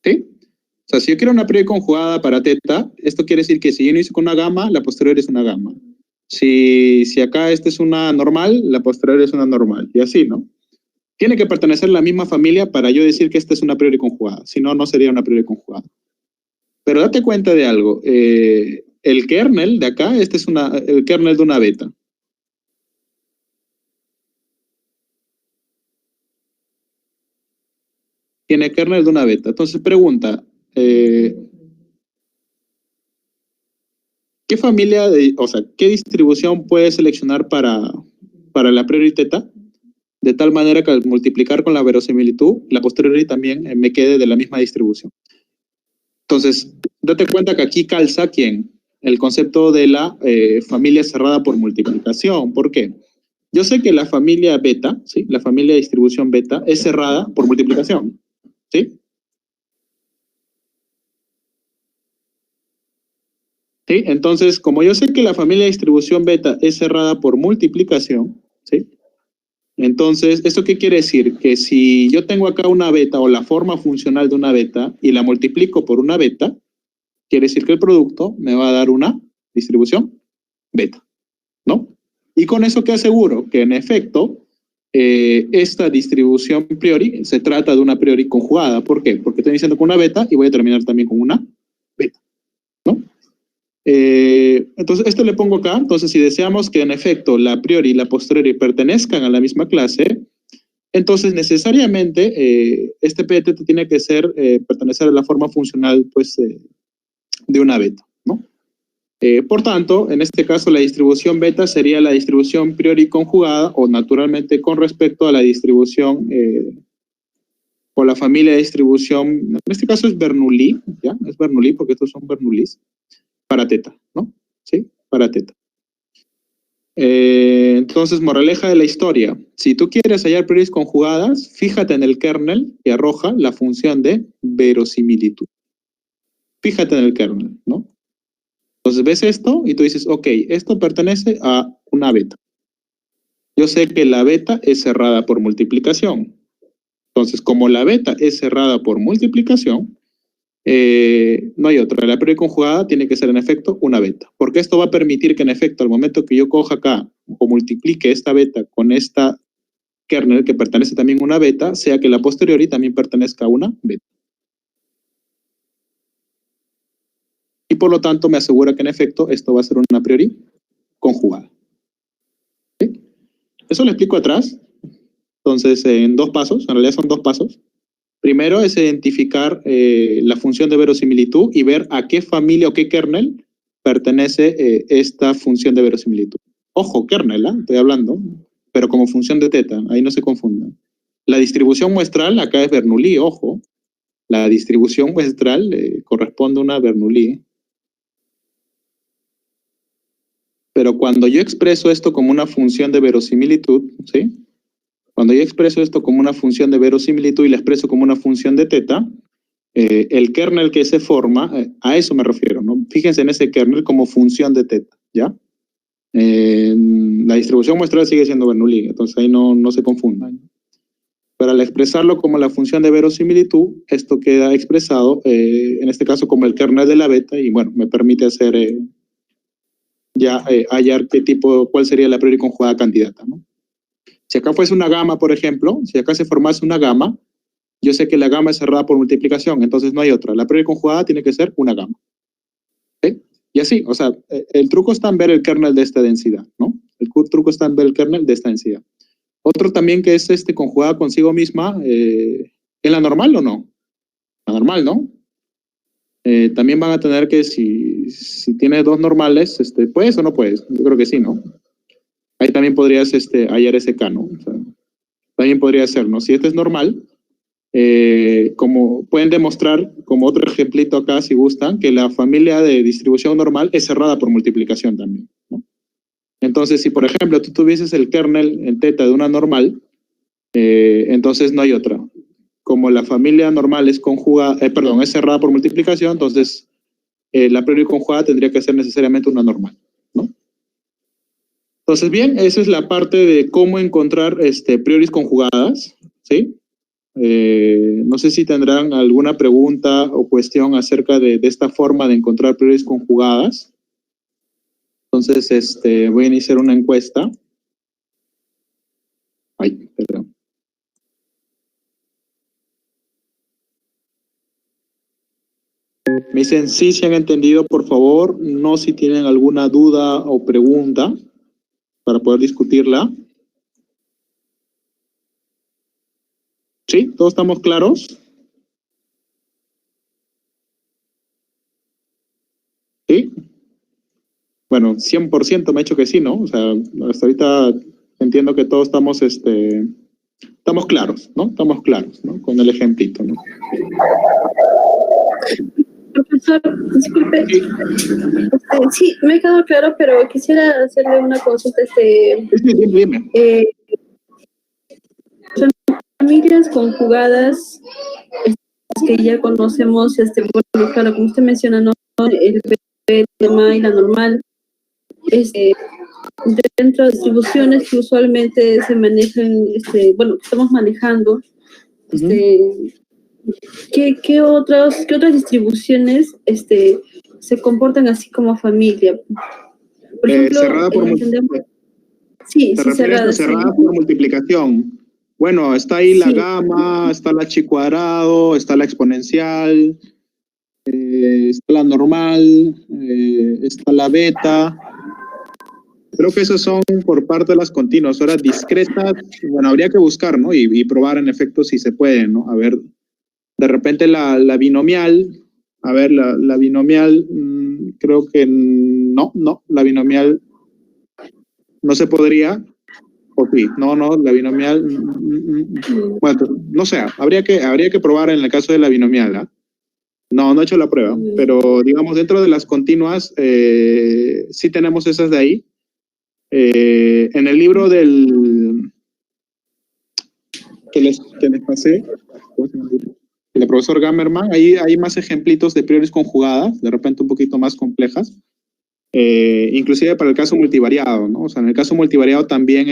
¿Sí? O sea, si yo quiero una a priori conjugada para teta, esto quiere decir que si yo inicio con una gamma, la posterior es una gamma. Si acá esta es una normal, la posterior es una normal. Y así, ¿no? Tiene que pertenecer a la misma familia para yo decir que esta es una a priori conjugada. Si no, no sería una a priori conjugada. Pero date cuenta de algo. El kernel de acá, este es el kernel de una beta. Tiene kernel de una beta. Entonces pregunta, ¿qué familia, o sea, qué distribución puede seleccionar para la priori teta? De tal manera que al multiplicar con la verosimilitud, la posteriori también me quede de la misma distribución. Entonces, date cuenta que aquí calza ¿quién? El concepto de la familia cerrada por multiplicación. ¿Por qué? Yo sé que la familia beta, ¿sí? La familia de distribución beta es cerrada por multiplicación, ¿sí? ¿Sí? Entonces, como yo sé que la familia de distribución beta es cerrada por multiplicación, ¿sí? Entonces, ¿esto qué quiere decir? Que si yo tengo acá una beta o la forma funcional de una beta y la multiplico por una beta, quiere decir que el producto me va a dar una distribución beta, ¿no? Y con eso que aseguro que en efecto esta distribución priori se trata de una priori conjugada. ¿Por qué? Porque estoy iniciando con una beta y voy a terminar también con una beta, ¿no? Entonces, esto le pongo acá. Entonces, si deseamos que en efecto la priori y la posteriori pertenezcan a la misma clase, entonces necesariamente este PDT tiene que pertenecer a la forma funcional pues, de una beta, ¿no? Por tanto, en este caso la distribución beta sería la distribución priori conjugada o naturalmente con respecto a la distribución o la familia de distribución, en este caso es Bernoulli, ¿ya? Es Bernoulli porque estos son Bernoullis, para teta, ¿no? ¿Sí? Para teta. Entonces, moraleja de la historia. Si tú quieres hallar prioris conjugadas, fíjate en el kernel que arroja la función de verosimilitud. Fíjate en el kernel, ¿no? Entonces ves esto y tú dices, ok, esto pertenece a una beta. Yo sé que la beta es cerrada por multiplicación. Entonces, como la beta es cerrada por multiplicación, no hay otra. La priori conjugada tiene que ser en efecto una beta. Porque esto va a permitir que en efecto al momento que yo coja acá o multiplique esta beta con esta kernel que pertenece también a una beta, sea que la posteriori también pertenezca a una beta. Y por lo tanto me asegura que en efecto esto va a ser una a priori conjugada. ¿Sí? Eso lo explico atrás. Entonces, en 2 pasos, en realidad son 2 pasos. Primero es identificar la función de verosimilitud y ver a qué familia o qué kernel pertenece esta función de verosimilitud. Ojo, kernel, estoy hablando, pero como función de teta, ahí no se confundan. La distribución muestral acá es Bernoulli, ojo. La distribución muestral corresponde a una Bernoulli. Pero cuando yo expreso esto como una función de verosimilitud, ¿sí? Cuando yo expreso esto como una función de verosimilitud y la expreso como una función de teta, el kernel que se forma, a eso me refiero, ¿no? Fíjense en ese kernel como función de teta, ¿ya? La distribución muestral sigue siendo Bernoulli, entonces ahí no se confundan. Pero al expresarlo como la función de verosimilitud, esto queda expresado, en este caso, como el kernel de la beta, y bueno, me permite hacer hallar cuál sería la priori conjugada candidata, ¿no? Si acá fuese una gama, por ejemplo, si acá se formase una gama, yo sé que la gama es cerrada por multiplicación, entonces no hay otra. La priori conjugada tiene que ser una gama. ¿Sí? Y así, o sea, el truco está en ver el kernel de esta densidad, ¿no? El truco está en ver el kernel de esta densidad. Otro también que es conjugada consigo misma, ¿es la normal o no? La normal, ¿no? También van a tener que, si tienes 2 normales, ¿puedes o no puedes? Yo creo que sí, ¿no? Ahí también podrías hallar ese K, ¿no? O sea, también podría ser, ¿no? Si este es normal, como pueden demostrar, como otro ejemplito acá, si gustan, que la familia de distribución normal es cerrada por multiplicación también, ¿no? Entonces, si por ejemplo tú tuvieses el kernel en teta de una normal, entonces no hay otra. como la familia normal es conjugada, es cerrada por multiplicación, entonces la a priori conjugada tendría que ser necesariamente una normal, ¿no? Entonces, bien, esa es la parte de cómo encontrar prioris conjugadas, ¿sí? No sé si tendrán alguna pregunta o cuestión acerca de esta forma de encontrar prioris conjugadas. Entonces, voy a iniciar una encuesta. Ay, perdón. Me dicen sí, si han entendido, por favor. No si tienen alguna duda o pregunta para poder discutirla. ¿Sí? ¿Todos estamos claros? ¿Sí? Bueno, 100% me ha dicho que sí, ¿no? O sea, hasta ahorita entiendo que todos estamos, estamos claros, ¿no? Estamos claros, ¿no? Con el ejemplito, ¿no? Profesor, disculpe. Sí. Sí, me ha quedado claro, pero quisiera hacerle una consulta. Sí, dime. Son familias conjugadas que ya conocemos, bueno, claro, como usted menciona, ¿no? El tema y la normal. Dentro de distribuciones que usualmente se manejan, bueno, que estamos manejando, ¿qué otras distribuciones se comportan así como familia? Por ejemplo, cerrada por sí, cerrada sí. por multiplicación. Bueno, está ahí la gamma, está la chi cuadrado, está la exponencial, está la normal, está la beta. Creo que esos son por parte de las continuas. Ahora, discretas, bueno, habría que buscar, ¿no? Y probar en efecto si se puede, ¿no? A ver, de repente la binomial, a ver, la binomial, creo que no, la binomial no se podría, o sí, no, la binomial, bueno, no sé, habría que probar en el caso de la binomial, ¿ah? No he hecho la prueba, pero digamos dentro de las continuas, sí tenemos esas de ahí. En el libro que les pasé, el profesor Gammerman, ahí hay más ejemplitos de prioris conjugadas, de repente un poquito más complejas, inclusive para el caso multivariado, ¿no? O sea, en el caso multivariado también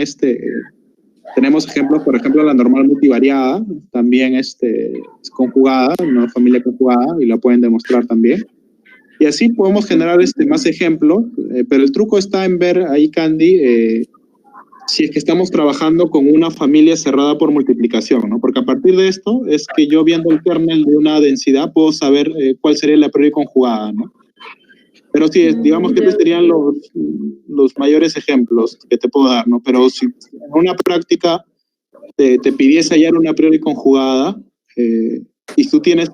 tenemos ejemplos, por ejemplo, la normal multivariada, también es conjugada, una familia conjugada, y la pueden demostrar también. Y así podemos generar más ejemplos, pero el truco está en ver ahí, Candy, si es que estamos trabajando con una familia cerrada por multiplicación, ¿no? Porque a partir de esto es que yo viendo el kernel de una densidad puedo saber cuál sería la priori conjugada, ¿no? Pero sí, digamos que estos serían los mayores ejemplos que te puedo dar, ¿no? Pero si en una práctica te pidiese hallar una priori conjugada, y tú tienes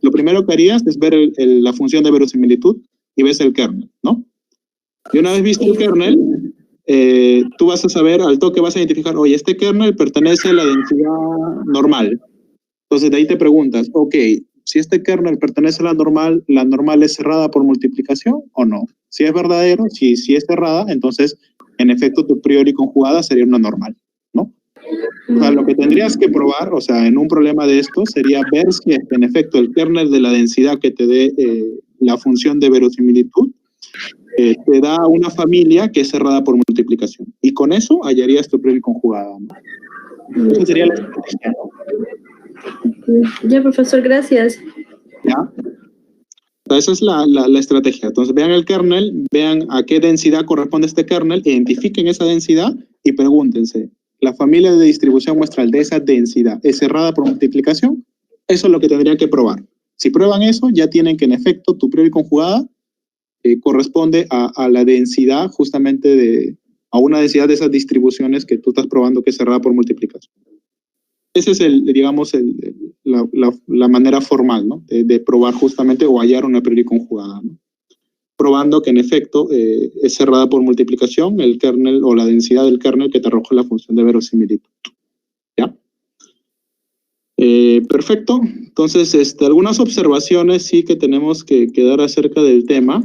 lo primero que harías es ver la función de verosimilitud y ves el kernel, ¿no? Y una vez visto el kernel, tú vas a saber, al toque vas a identificar, oye, este kernel pertenece a la densidad normal. Entonces de ahí te preguntas, ok, si este kernel pertenece a la normal es cerrada por multiplicación o no. Si es verdadero, si es cerrada, entonces en efecto tu priori conjugada sería una normal, ¿no? O sea, lo que tendrías que probar, o sea, en un problema de esto, sería ver si en efecto el kernel de la densidad que te dé la función de verosimilitud te da una familia que es cerrada por multiplicación. Y con eso hallarías tu priori conjugada, ¿no? Esa sería la estrategia, ¿no? Ya, profesor, gracias. ¿Ya? Esa es la estrategia. Entonces, vean el kernel, vean a qué densidad corresponde este kernel, identifiquen esa densidad y pregúntense, ¿la familia de distribución muestral de esa densidad es cerrada por multiplicación? Eso es lo que tendrían que probar. Si prueban eso, ya tienen que en efecto tu priori conjugada corresponde a la densidad justamente a una densidad de esas distribuciones que tú estás probando que es cerrada por multiplicación. Esa es digamos, la manera formal, ¿no? De probar justamente o hallar una priori conjugada, ¿no? Probando que en efecto es cerrada por multiplicación el kernel o la densidad del kernel que te arroja la función de verosimilitud. ¿Ya? Perfecto. Entonces, algunas observaciones sí que tenemos que dar acerca del tema.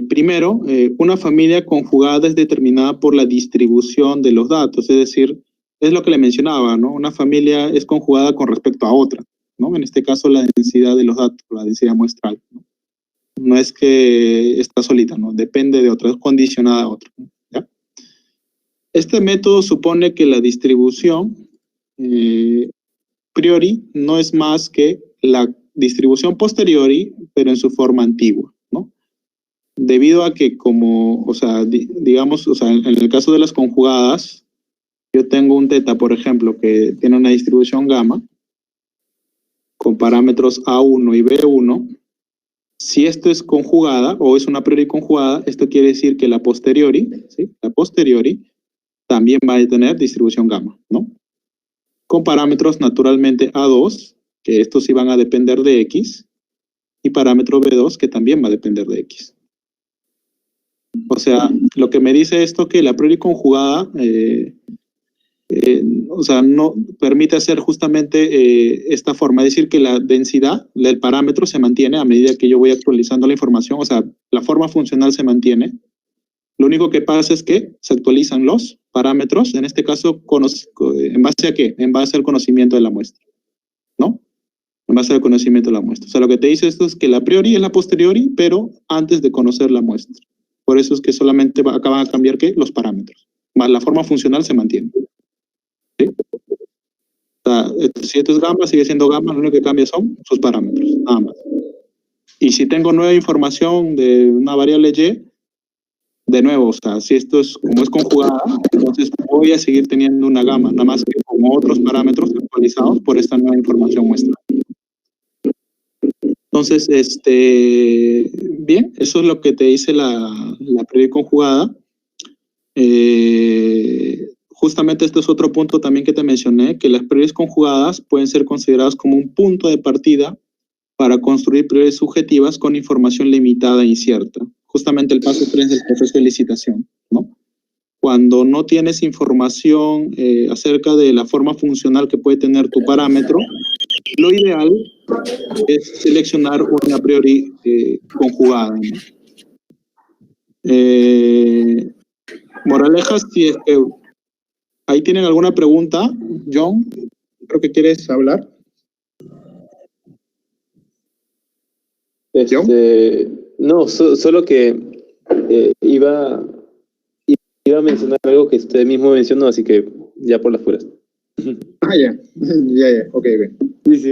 Primero, una familia conjugada es determinada por la distribución de los datos, es decir, es lo que le mencionaba, ¿no? Una familia es conjugada con respecto a otra, ¿no? En este caso, la densidad de los datos, la densidad muestral, ¿no? No es que está solita, ¿no? Depende de otra, es condicionada a otra, ¿ya? Este método supone que la distribución priori no es más que la distribución posteriori, pero en su forma antigua, ¿no? Debido a que como, o sea, digamos, o sea, en el caso de las conjugadas, yo tengo un teta, por ejemplo, que tiene una distribución gamma con parámetros A1 y B1. Si esto es conjugada o es una a priori conjugada, esto quiere decir que la posteriori, ¿sí? La posteriori también va a tener distribución gamma, ¿no? Con parámetros naturalmente A2, que estos sí van a depender de X, y parámetro B2, que también va a depender de X. O sea, lo que me dice esto que la a priori conjugada, o sea, no permite hacer justamente esta forma, es decir, que la densidad del parámetro se mantiene a medida que yo voy actualizando la información, o sea, la forma funcional se mantiene. Lo único que pasa es que se actualizan los parámetros, en este caso, ¿en base a qué? En base al conocimiento de la muestra, ¿no? En base al conocimiento de la muestra. O sea, lo que te dice esto es que la a priori es la posteriori, pero antes de conocer la muestra. Por eso es que solamente acaban a cambiar ¿qué? Los parámetros. Más la forma funcional se mantiene. ¿Sí? O sea, si esto es gamma, sigue siendo gamma, lo único que cambia son sus parámetros, nada más. Y si tengo nueva información de una variable y, de nuevo, o sea, si esto es como es conjugada, entonces voy a seguir teniendo una gamma, nada más que con otros parámetros actualizados por esta nueva información muestra. Entonces, bien, eso es lo que te dice la a priori conjugada. Justamente este es otro punto también que te mencioné, que las a priori conjugadas pueden ser consideradas como un punto de partida para construir a priori subjetivas con información limitada e incierta. Justamente el paso 3 del proceso de licitación, ¿no? Cuando no tienes información acerca de la forma funcional que puede tener tu parámetro, lo ideal es seleccionar una a priori conjugada, ¿no? Moraleja, si es que ahí tienen alguna pregunta, John, creo que quieres hablar. No, solo que iba a mencionar algo que usted mismo mencionó, así que ya por las puras. Ya, ok. Sí,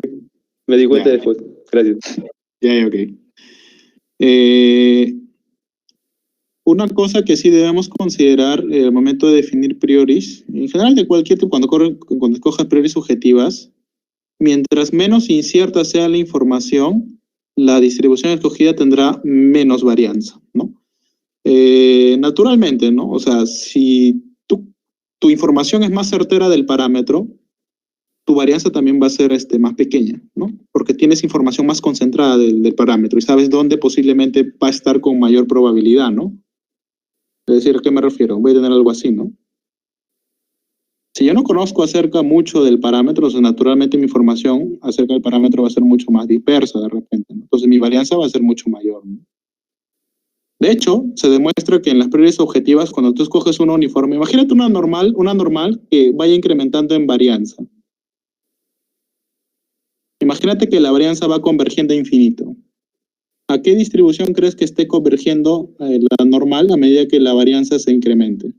me di cuenta después. Gracias. Ya, ok. Una cosa que sí debemos considerar al momento de definir prioris, en general de cualquier tipo, cuando escojas prioris subjetivas, mientras menos incierta sea la información, la distribución escogida tendrá menos varianza, ¿no? Naturalmente, ¿no? O sea, si tu información es más certera del parámetro, tu varianza también va a ser más pequeña, ¿no? Porque tienes información más concentrada del parámetro y sabes dónde posiblemente va a estar con mayor probabilidad, ¿no? Es decir, ¿a qué me refiero? Voy a tener algo así, ¿no? Si yo no conozco acerca mucho del parámetro, o sea, naturalmente mi información acerca del parámetro va a ser mucho más dispersa de repente, ¿no? Entonces mi varianza va a ser mucho mayor, ¿no? De hecho, se demuestra que en las prioridades objetivas, cuando tú escoges una uniforme, imagínate una normal que vaya incrementando en varianza. Imagínate que la varianza va convergiendo a infinito. ¿A qué distribución crees que esté convergiendo la normal a medida que la varianza se incremente?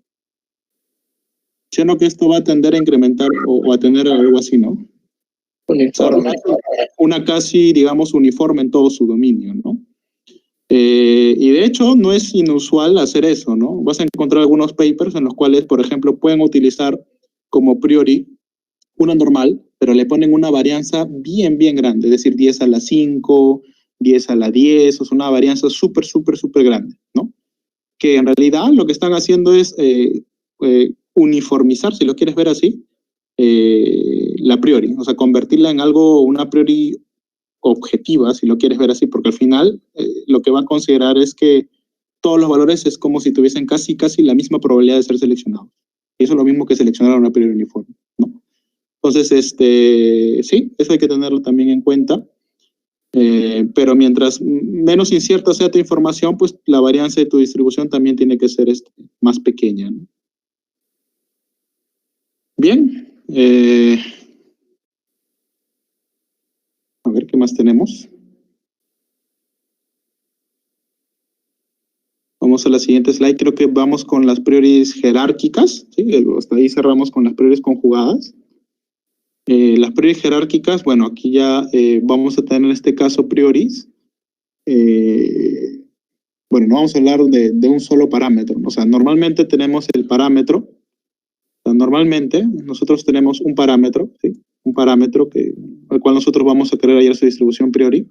¿Sí o no que esto va a tender a incrementar o a tener algo así, ¿no? Uniforme. Una casi, digamos, uniforme en todo su dominio, ¿no? Y de hecho no es inusual hacer eso, ¿no? Vas a encontrar algunos papers en los cuales, por ejemplo, pueden utilizar como priori una normal, pero le ponen una varianza bien grande, es decir, 10 a la 5, 10 a la 10, o sea, una varianza súper grande, ¿no? Que en realidad lo que están haciendo es uniformizar, si lo quieres ver así, la a priori, o sea, convertirla en algo, una a priori objetiva, si lo quieres ver así, porque al final lo que va a considerar es que todos los valores es como si tuviesen casi la misma probabilidad de ser seleccionados. Y eso es lo mismo que seleccionar una a priori uniforme, ¿no? Entonces, sí, eso hay que tenerlo también en cuenta. Pero mientras menos incierta sea tu información, pues la varianza de tu distribución también tiene que ser más pequeña, ¿no? Bien. A ver, ¿qué más tenemos? Vamos a la siguiente slide. Creo que vamos con las prioridades jerárquicas. ¿Sí? Hasta ahí cerramos con las prioridades conjugadas. Las prioridades jerárquicas, bueno, aquí ya vamos a tener en este caso prioris. Bueno, no vamos a hablar de un solo parámetro. O sea, normalmente tenemos el parámetro. O sea, normalmente nosotros tenemos un parámetro, ¿sí? Un parámetro al cual nosotros vamos a querer hallar su distribución priori.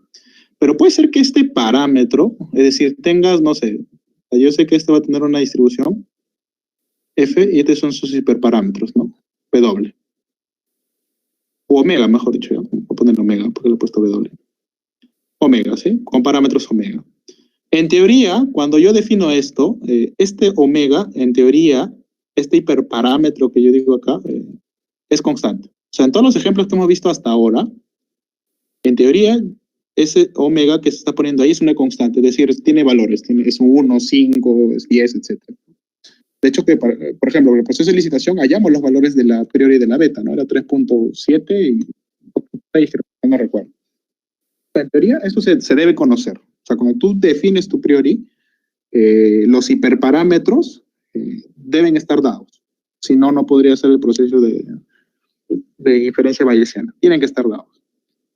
Pero puede ser que este parámetro, es decir, tengas, no sé, yo sé que este va a tener una distribución F y estos son sus hiperparámetros, ¿no? W. O omega, mejor dicho, ¿ya? Voy a poner omega porque le he puesto W. Omega, ¿sí? Con parámetros omega. En teoría, cuando yo defino esto, este omega, en teoría, este hiperparámetro que yo digo acá, es constante. O sea, en todos los ejemplos que hemos visto hasta ahora, en teoría, ese omega que se está poniendo ahí es una constante, es decir, tiene valores, es un 1, 5, es 10, etc. De hecho, que, por ejemplo, en el proceso de licitación hallamos los valores de la priori y de la beta, ¿no? Era 3.7 y 6, no recuerdo. En teoría, esto se debe conocer. O sea, cuando tú defines tu priori, los hiperparámetros deben estar dados. Si no, no podría ser el proceso de inferencia bayesiana. Tienen que estar dados.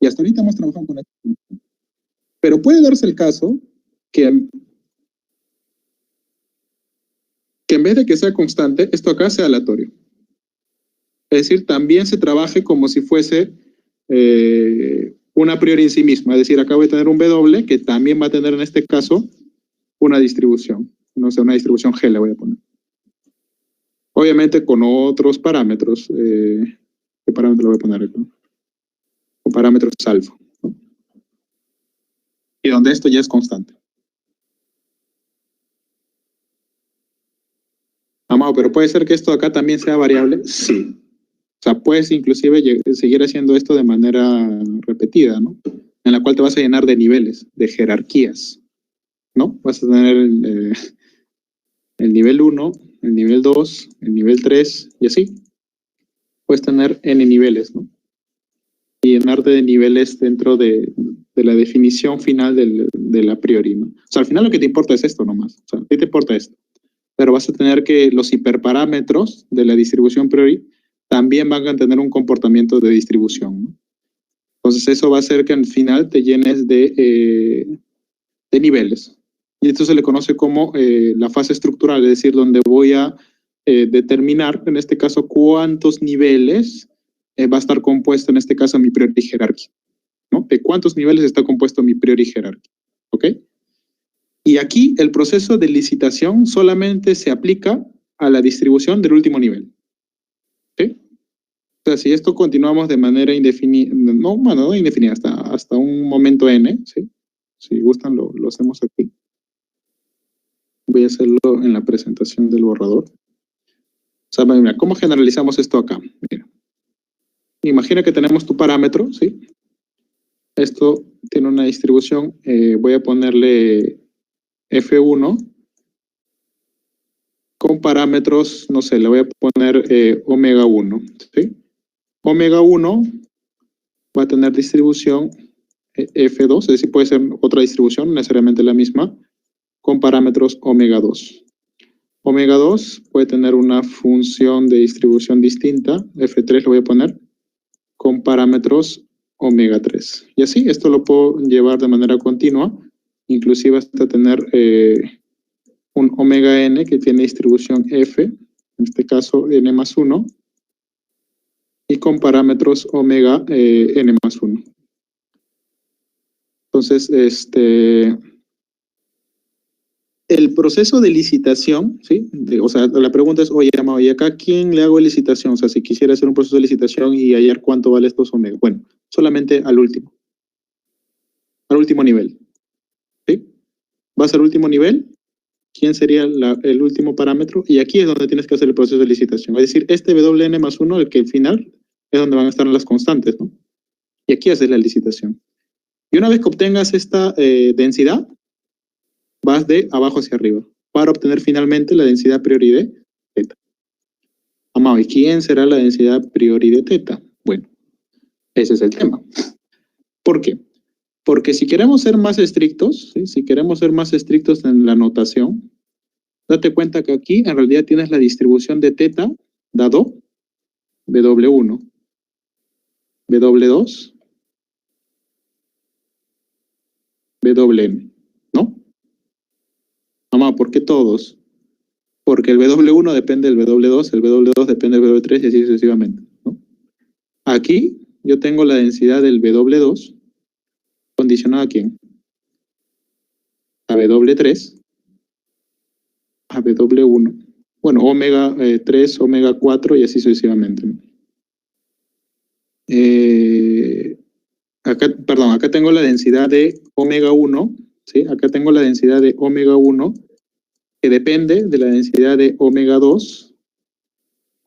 Y hasta ahorita hemos trabajado con esto. Pero puede darse el caso que en vez de que sea constante, esto acá sea aleatorio. Es decir, también se trabaje como si fuese una priori en sí misma. Es decir, acá voy a tener un W que también va a tener en este caso una distribución. No sé, una distribución G le voy a poner. Obviamente con otros parámetros. ¿Qué parámetro le voy a poner acá? Con parámetros alfa, ¿no? Y donde esto ya es constante. Amado, pero puede ser que esto acá también sea variable. Sí. O sea, puedes inclusive seguir haciendo esto de manera repetida, ¿no? En la cual te vas a llenar de niveles, de jerarquías, ¿no? Vas a tener el nivel 1, el nivel 2, el nivel 3 y así. Puedes tener N niveles, ¿no? Y llenarte de niveles dentro de la definición final de la priori, ¿no? O sea, al final lo que te importa es esto nomás. O sea, ¿qué te importa esto? Pero vas a tener que los hiperparámetros de la distribución priori también van a tener un comportamiento de distribución, ¿no? Entonces eso va a hacer que al final te llenes de niveles. Y esto se le conoce como la fase estructural, es decir, donde voy a determinar, en este caso, cuántos niveles va a estar compuesto, en este caso, mi priori jerárquico, ¿no? De cuántos niveles está compuesto mi priori jerárquico, ¿ok? Y aquí el proceso de licitación solamente se aplica a la distribución del último nivel. ¿Sí? O sea, si esto continuamos de manera indefinida, no indefinida, hasta un momento n, ¿sí? Si gustan lo hacemos aquí. Voy a hacerlo en la presentación del borrador. O sea, mira, ¿cómo generalizamos esto acá? Mira. Imagina que tenemos tu parámetro, ¿sí? Esto tiene una distribución, voy a ponerle F1 con parámetros, no sé, le voy a poner omega 1, ¿sí? Omega 1 va a tener distribución F2, es decir, puede ser otra distribución, no necesariamente la misma, con parámetros omega 2. Omega 2 puede tener una función de distribución distinta, F3 lo voy a poner, con parámetros omega 3. Y así, esto lo puedo llevar de manera continua, inclusive hasta tener un omega n que tiene distribución F, en este caso n más 1, y con parámetros omega n más 1. Entonces, el proceso de licitación, ¿sí? O sea, la pregunta es, oye, Amado, ¿y acá quién le hago licitación? O sea, si quisiera hacer un proceso de licitación y hallar cuánto vale estos omega. Bueno, solamente al último nivel, ¿sí? Vas al último nivel, ¿quién sería el último parámetro? Y aquí es donde tienes que hacer el proceso de licitación. Es decir, este WN más 1, el que al final es donde van a estar las constantes, ¿no? Y aquí haces la licitación. Y una vez que obtengas esta densidad, vas de abajo hacia arriba para obtener finalmente la densidad priori de Z. Amado, ¿y quién será la densidad a priori de teta? Bueno, ese es el tema. ¿Por qué? Porque si queremos ser más estrictos, ¿sí? Si queremos ser más estrictos en la notación, date cuenta que aquí en realidad tienes la distribución de teta dado W1, W2, WN, ¿no? Amado, ¿por qué todos? Porque el W1 depende del W2, el W2 depende del W3 y así sucesivamente, ¿no? Aquí yo tengo la densidad del W2 condicionada ¿a quién? A W3, a W1, bueno, omega 3, omega 4 y así sucesivamente, ¿no? Acá tengo la densidad de omega 1, ¿sí? Acá tengo la densidad de omega 1 que depende de la densidad de omega 2,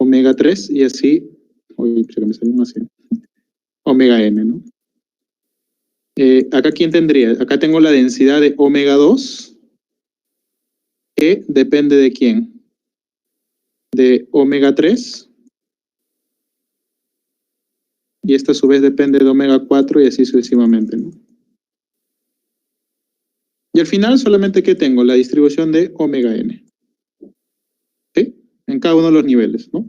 omega 3 y así, omega n, ¿no? Acá ¿quién tendría? Acá tengo la densidad de omega 2 que depende de quién? De omega 3 y esta a su vez depende de omega 4 y así sucesivamente, ¿no? Y al final solamente ¿qué tengo? La distribución de omega n, ¿sí? En cada uno de los niveles, ¿no?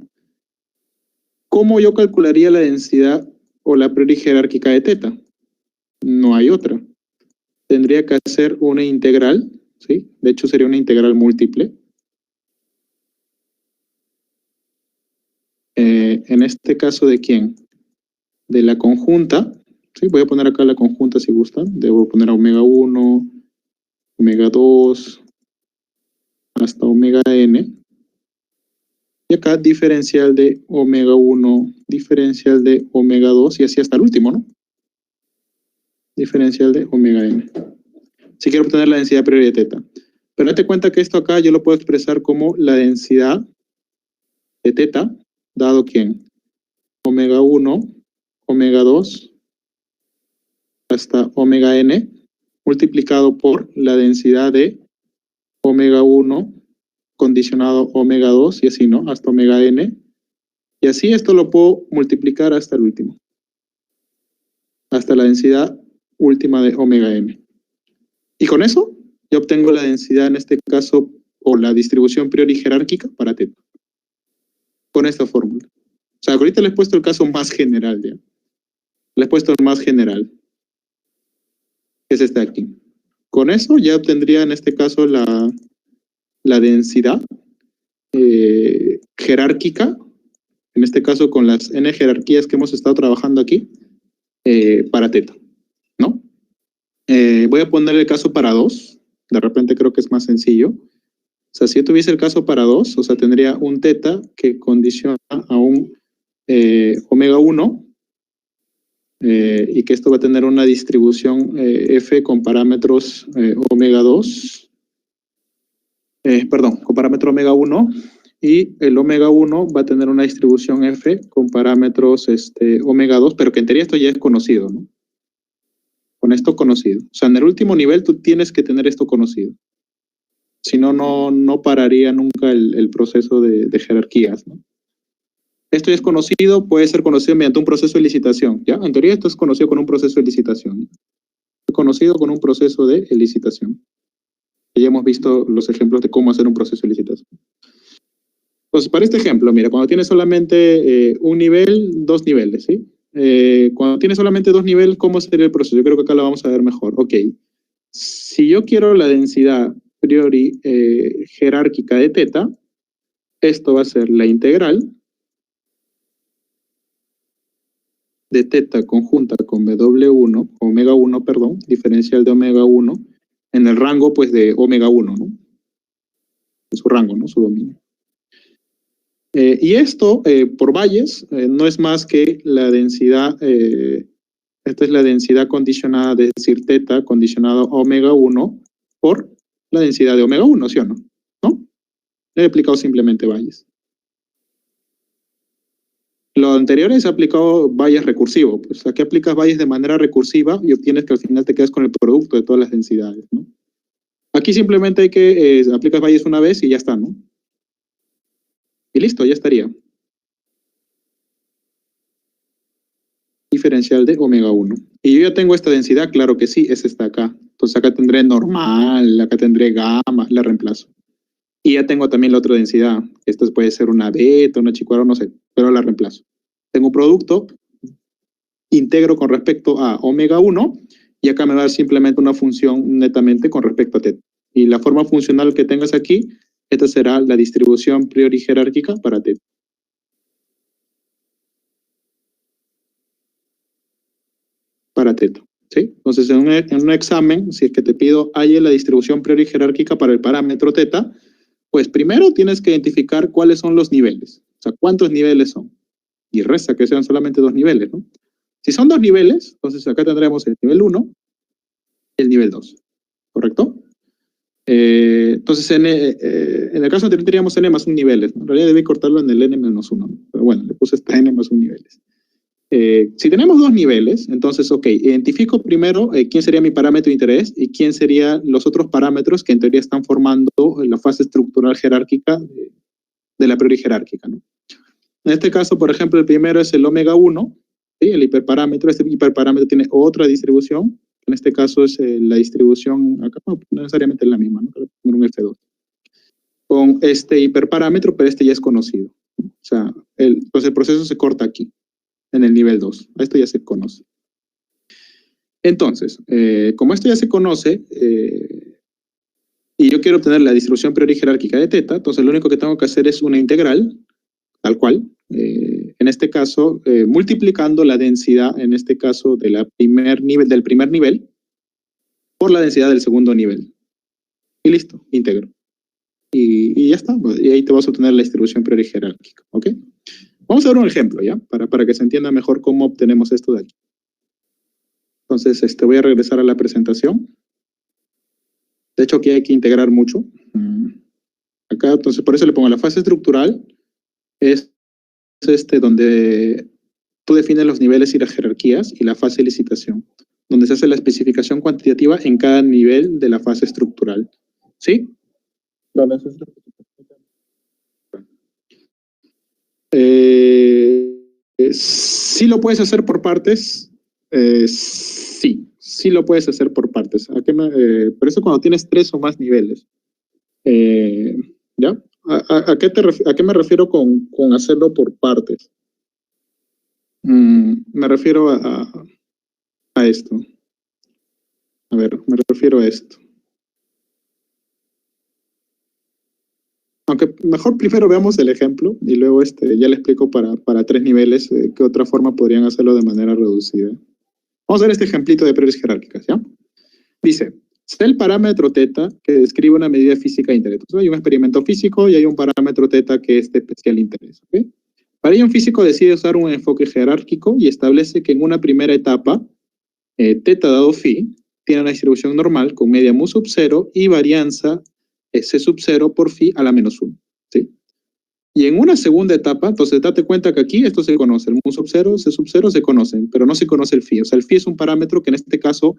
¿Cómo yo calcularía la densidad o la priori jerárquica de teta? No hay otra. Tendría que hacer una integral, ¿sí? De hecho sería una integral múltiple. En este caso, ¿de quién? De la conjunta, ¿sí? Voy a poner acá la conjunta si gustan. Debo poner a omega 1, omega 2, hasta omega n. Y acá diferencial de omega 1, diferencial de omega 2 y así hasta el último, ¿no? Diferencial de omega n. Si quiero obtener la densidad priori de teta. Pero date cuenta que esto acá yo lo puedo expresar como la densidad de teta, dado ¿quién? Omega 1, omega 2, hasta omega n, multiplicado por la densidad de omega 1, condicionado omega 2, y así, ¿no? Hasta omega n. Y así esto lo puedo multiplicar hasta el último. Hasta la densidad última de omega n. Y con eso yo obtengo la densidad en este caso, o la distribución priori jerárquica para teta. Con esta fórmula. O sea, ahorita le he puesto el caso más general, ¿ya? Le he puesto el más general. Que es este de aquí. Con eso ya obtendría en este caso la densidad jerárquica, en este caso con las n jerarquías que hemos estado trabajando aquí, para teta, ¿no? Voy a poner el caso para 2, de repente creo que es más sencillo. O sea, si yo tuviese el caso para 2, o sea, tendría un teta que condiciona a un omega 1, y que esto va a tener una distribución f con parámetros omega 2, con parámetro omega 1, y el omega 1 va a tener una distribución f con parámetros omega 2, pero que en teoría esto ya es conocido, ¿no? Con esto conocido. O sea, en el último nivel tú tienes que tener esto conocido. Si no, no pararía nunca el proceso de jerarquías, ¿no? Esto ya es conocido, puede ser conocido mediante un proceso de licitación, ¿ya? En teoría esto es conocido con un proceso de licitación. Es conocido con un proceso de licitación. Ya hemos visto los ejemplos de cómo hacer un proceso de licitación. Entonces, para este ejemplo, mira, cuando tienes solamente un nivel, 2 niveles, ¿sí? Cuando tienes solamente 2 niveles, ¿cómo sería el proceso? Yo creo que acá lo vamos a ver mejor. Ok. Si yo quiero la densidad priori jerárquica de teta, esto va a ser la integral de teta conjunta con W1, omega 1, perdón, diferencial de omega 1, en el rango, pues, de omega 1, ¿no? En su rango, ¿no? Su dominio. Y esto, por Bayes, no es más que la densidad, esta es la densidad condicionada, es decir, teta condicionado a omega 1 por la densidad de omega 1, ¿sí o no? ¿No? Le he aplicado simplemente Bayes. Lo anterior es aplicado Bayes recursivo. Pues aquí aplicas Bayes de manera recursiva y obtienes que al final te quedas con el producto de todas las densidades, ¿no? Aquí simplemente hay que aplicas Bayes una vez y ya está, ¿no? Y listo, ya estaría. diferencial de omega 1. Y yo ya tengo esta densidad, claro que sí, es esta acá. Entonces acá tendré normal, acá tendré gamma, la reemplazo. Y ya tengo también la otra densidad. Esta puede ser una beta, una chicuaro, no sé, pero la reemplazo. Tengo un producto, integro con respecto a omega 1, y acá me va a dar simplemente una función netamente con respecto a teta. Y la forma funcional que tengas aquí, esta será la distribución priori jerárquica para teta. Para teta, ¿sí? Entonces, en un examen, si es que te pido haya la distribución priori jerárquica para el parámetro teta, pues primero tienes que identificar cuáles son los niveles. O sea, cuántos niveles son. Y resta que sean solamente 2 niveles, ¿no? Si son 2 niveles, entonces acá tendremos el nivel 1 y el nivel 2, ¿correcto? Entonces, en el caso anterior teníamos n más 1 niveles, ¿no? En realidad debí cortarlo en el n menos 1, ¿no? Pero bueno, le puse esta n más 1 niveles. Si tenemos 2 niveles, entonces, ok, identifico primero quién sería mi parámetro de interés y quién serían los otros parámetros que en teoría están formando la fase estructural jerárquica de la priori jerárquica, ¿no? En este caso, por ejemplo, el primero es el omega 1, ¿sí? El hiperparámetro. Este hiperparámetro tiene otra distribución. En este caso es la distribución, acá no necesariamente es la misma, ¿no? Poner un F2. Con este hiperparámetro, pero este ya es conocido, ¿no? O sea, pues el proceso se corta aquí, en el nivel 2. Esto ya se conoce. Entonces, como esto ya se conoce, y yo quiero obtener la distribución priori jerárquica de teta, entonces lo único que tengo que hacer es una integral, tal cual, en este caso, multiplicando la densidad, en este caso, del primer nivel, por la densidad del segundo nivel. Y listo, integro. Y ya está, y ahí te vas a obtener la distribución priori jerárquica, ¿ok? Vamos a ver un ejemplo, ¿ya? Para que se entienda mejor cómo obtenemos esto de aquí. Entonces, voy a regresar a la presentación. De hecho, aquí hay que integrar mucho. Acá, entonces, por eso le pongo la fase estructural, es donde tú defines los niveles y las jerarquías, y la fase de licitación, donde se hace la especificación cuantitativa en cada nivel de la fase estructural. ¿Sí? ¿Sí lo puedes hacer por partes? Sí lo puedes hacer por partes. Por eso cuando tienes 3 o más niveles. ¿Ya? ¿A qué me refiero con hacerlo por partes? Me refiero a esto. A ver, me refiero a esto. Aunque mejor primero veamos el ejemplo y luego ya le explico para 3 niveles qué otra forma podrían hacerlo de manera reducida. Vamos a ver este ejemplito de prioridades jerárquicas, ¿ya? Dice, sé el parámetro teta que describe una medida física de interés. Entonces, hay un experimento físico y hay un parámetro teta que es de especial interés, ¿ok? Para ello, un físico decide usar un enfoque jerárquico y establece que en una primera etapa, teta dado phi, tiene una distribución normal con media mu sub 0 y varianza C sub 0 por phi a la menos 1, ¿sí? Y en una segunda etapa, entonces date cuenta que aquí esto se conoce, el mu sub 0, C sub 0 se conocen, pero no se conoce el phi. O sea, el phi es un parámetro que en este caso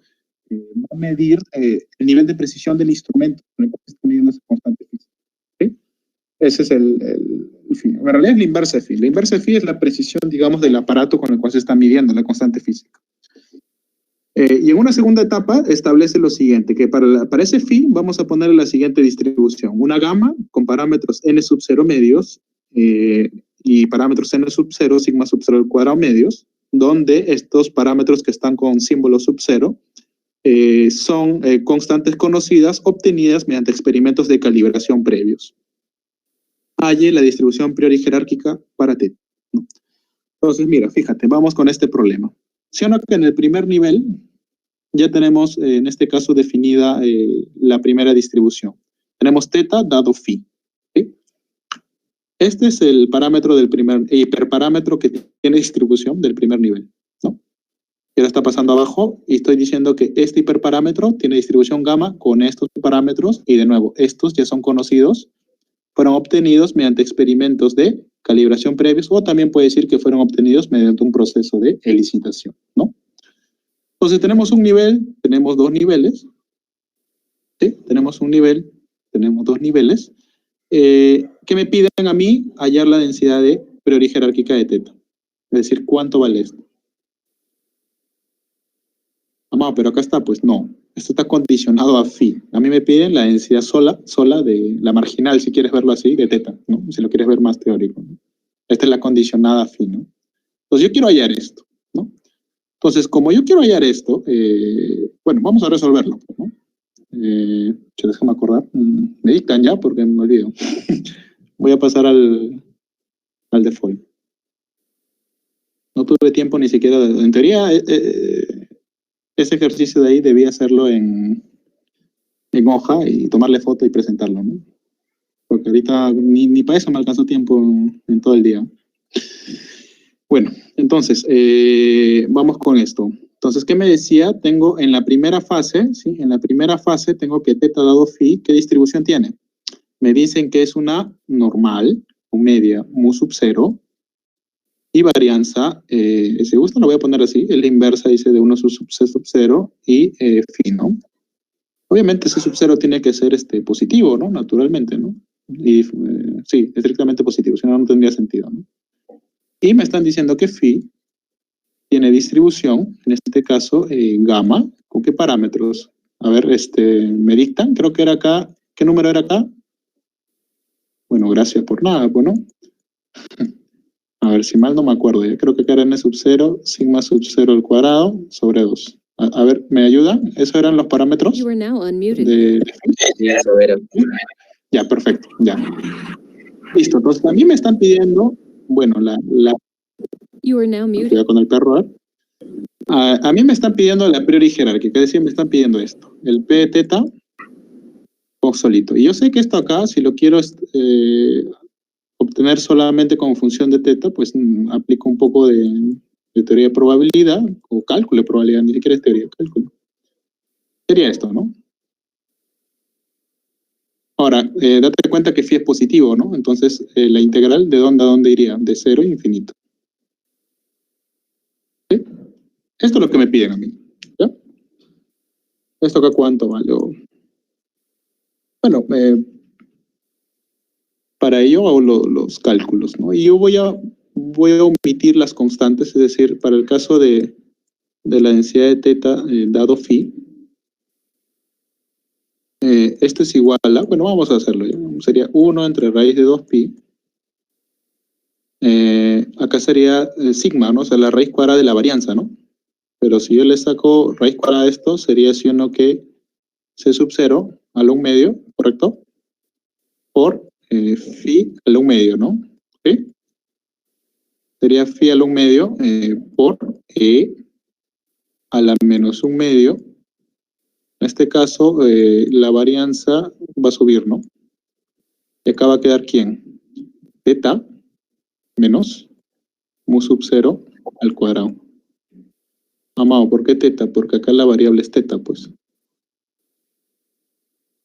va a medir el nivel de precisión del instrumento con el cual se está midiendo esa constante física, ¿sí? Ese es el phi. En realidad es la inversa de phi. La inversa de phi es la precisión, digamos, del aparato con el cual se está midiendo la constante física. Y en una segunda etapa establece lo siguiente, que para ese phi vamos a ponerle la siguiente distribución. Una gamma con parámetros n sub 0 medios y parámetros n sub 0, sigma sub 0 al cuadrado medios, donde estos parámetros que están con símbolo sub 0 son constantes conocidas obtenidas mediante experimentos de calibración previos. Halle la distribución priori jerárquica para teta, ¿no? Entonces, mira, fíjate, vamos con este problema. ¿Sí o no que en el primer nivel ya tenemos, en este caso, definida la primera distribución? Tenemos teta dado phi, ¿sí? Este es el parámetro del hiperparámetro que tiene distribución del primer nivel, ¿no? Y ahora está pasando abajo y estoy diciendo que este hiperparámetro tiene distribución gamma con estos parámetros y de nuevo, estos ya son conocidos, fueron obtenidos mediante experimentos de calibración previos o también puede decir que fueron obtenidos mediante un proceso de elicitación, ¿no? Entonces tenemos un nivel, tenemos 2 niveles, ¿sí? Tenemos un nivel, tenemos 2 niveles, que me piden a mí hallar la densidad de priori jerárquica de teta. Es decir, ¿cuánto vale esto? Amado, pero acá está, pues no. Esto está condicionado a phi. A mí me piden la densidad sola de la marginal, si quieres verlo así, de teta, ¿no? Si lo quieres ver más teórico, ¿no? Esta es la condicionada a phi, ¿no? Entonces yo quiero hallar esto, ¿no? Entonces, como yo quiero hallar esto, bueno, vamos a resolverlo, ¿no? Déjame acordar. Me dictan ya porque me olvido. Voy a pasar al default. No tuve tiempo ni siquiera, en teoría, ese ejercicio de ahí debía hacerlo en hoja y tomarle foto y presentarlo, ¿no? Porque ahorita ni para eso me alcanzó tiempo en todo el día. Bueno, entonces, vamos con esto. Entonces, ¿qué me decía? Tengo en la primera fase, ¿sí? En la primera fase tengo que teta dado phi, ¿qué distribución tiene? Me dicen que es una normal, o media, mu sub 0, y varianza, si gusta lo voy a poner así, es la inversa, dice, de 1 sub c sub 0 y phi, ¿no? Obviamente ese sub 0 tiene que ser positivo, ¿no? Naturalmente, ¿no? Y sí, estrictamente positivo, si no, no tendría sentido, ¿no? Y me están diciendo que phi tiene distribución, en este caso, gamma, ¿con qué parámetros? A ver, me dictan, creo que era acá, ¿qué número era acá? Bueno, gracias por nada, pues, ¿no? A ver, si mal no me acuerdo, yo creo que acá era n sub 0, sigma sub 0 al cuadrado, sobre 2. A ver, ¿me ayudan? ¿Esos eran los parámetros? You are now unmuted. Eso era. Ya, perfecto, ya. Listo, entonces a mí me están pidiendo, bueno, You are now muted. cuidado con el perro, ¿eh? A mí me están pidiendo la priori jerárquica, es decir, me están pidiendo esto, el P de teta o solito. Y yo sé que esto acá, si lo quiero obtener solamente como función de teta, pues aplico un poco de teoría de probabilidad, o cálculo de probabilidad, ni siquiera es teoría, cálculo. Sería esto, ¿no? Ahora, date cuenta que phi es positivo, ¿no? Entonces, la integral, ¿de dónde a dónde iría? De 0 a infinito. ¿Sí? Esto es lo que me piden a mí, ¿ya? ¿Esto acá cuánto vale? Bueno, para ello hago los cálculos, ¿no? Y yo voy a omitir las constantes, es decir, para el caso de la densidad de teta dado phi, esto es igual a, bueno, vamos a hacerlo ya, sería 1 entre raíz de 2pi, acá sería sigma, ¿no? O sea, la raíz cuadrada de la varianza, ¿no? Pero si yo le saco raíz cuadrada de esto, sería así uno que c sub 0 a la 1 medio, ¿correcto? Por phi a la 1 medio, ¿no? ¿Sí? Sería phi a la 1 medio por e a la menos 1 medio. En este caso, la varianza va a subir, ¿no? Y acá va a quedar ¿quién? Teta menos mu sub 0 al cuadrado. Amado, ¿por qué teta? Porque acá la variable es teta, pues.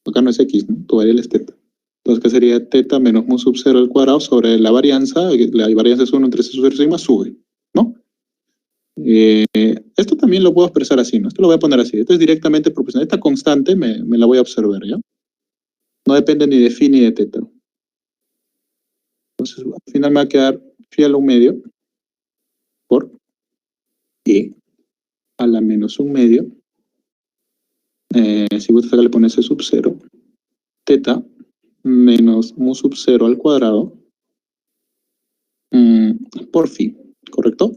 Acá no es x, ¿no? Tu variable es teta. Entonces, ¿qué sería teta menos mu sub 0 al cuadrado sobre la varianza? La varianza es 1 entre c sub 0 sigma, sube, ¿no? Esto también lo puedo expresar así, ¿no? Esto lo voy a poner así. Esto es directamente proporcional. Esta constante me la voy a observar, ¿ya? No depende ni de phi ni de teta. Entonces, al final me va a quedar phi a la 1 medio por e a la menos 1 medio. Si gusta acá le pones c sub 0. Teta menos mu sub 0 al cuadrado por phi, ¿correcto?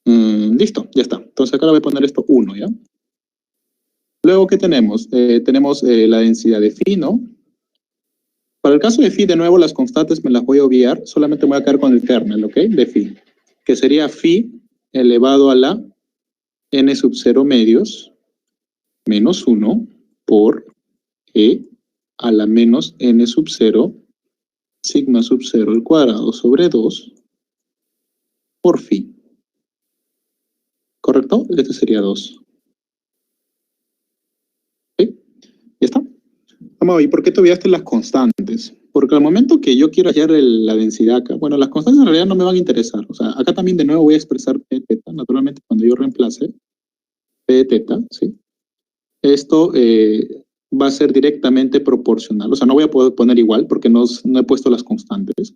Listo, ya está. Entonces acá le voy a poner esto 1, ¿ya? Luego, ¿qué tenemos? Tenemos la densidad de phi, ¿no? Para el caso de phi, de nuevo, las constantes me las voy a obviar. Solamente me voy a quedar con el kernel, ¿ok? De phi. Que sería phi elevado a la n sub 0 medios menos 1 por e a la menos n sub 0 sigma sub 0 al cuadrado sobre 2 por phi. ¿Correcto? Este sería 2. ¿Sí? ¿Ya está? Amado, ¿y por qué te olvidaste las constantes? Porque al momento que yo quiero hallar la densidad acá, bueno, las constantes en realidad no me van a interesar. O sea, acá también de nuevo voy a expresar p de teta. Naturalmente, cuando yo reemplace p de teta, ¿sí? Esto va a ser directamente proporcional. O sea, no voy a poder poner igual porque no he puesto las constantes.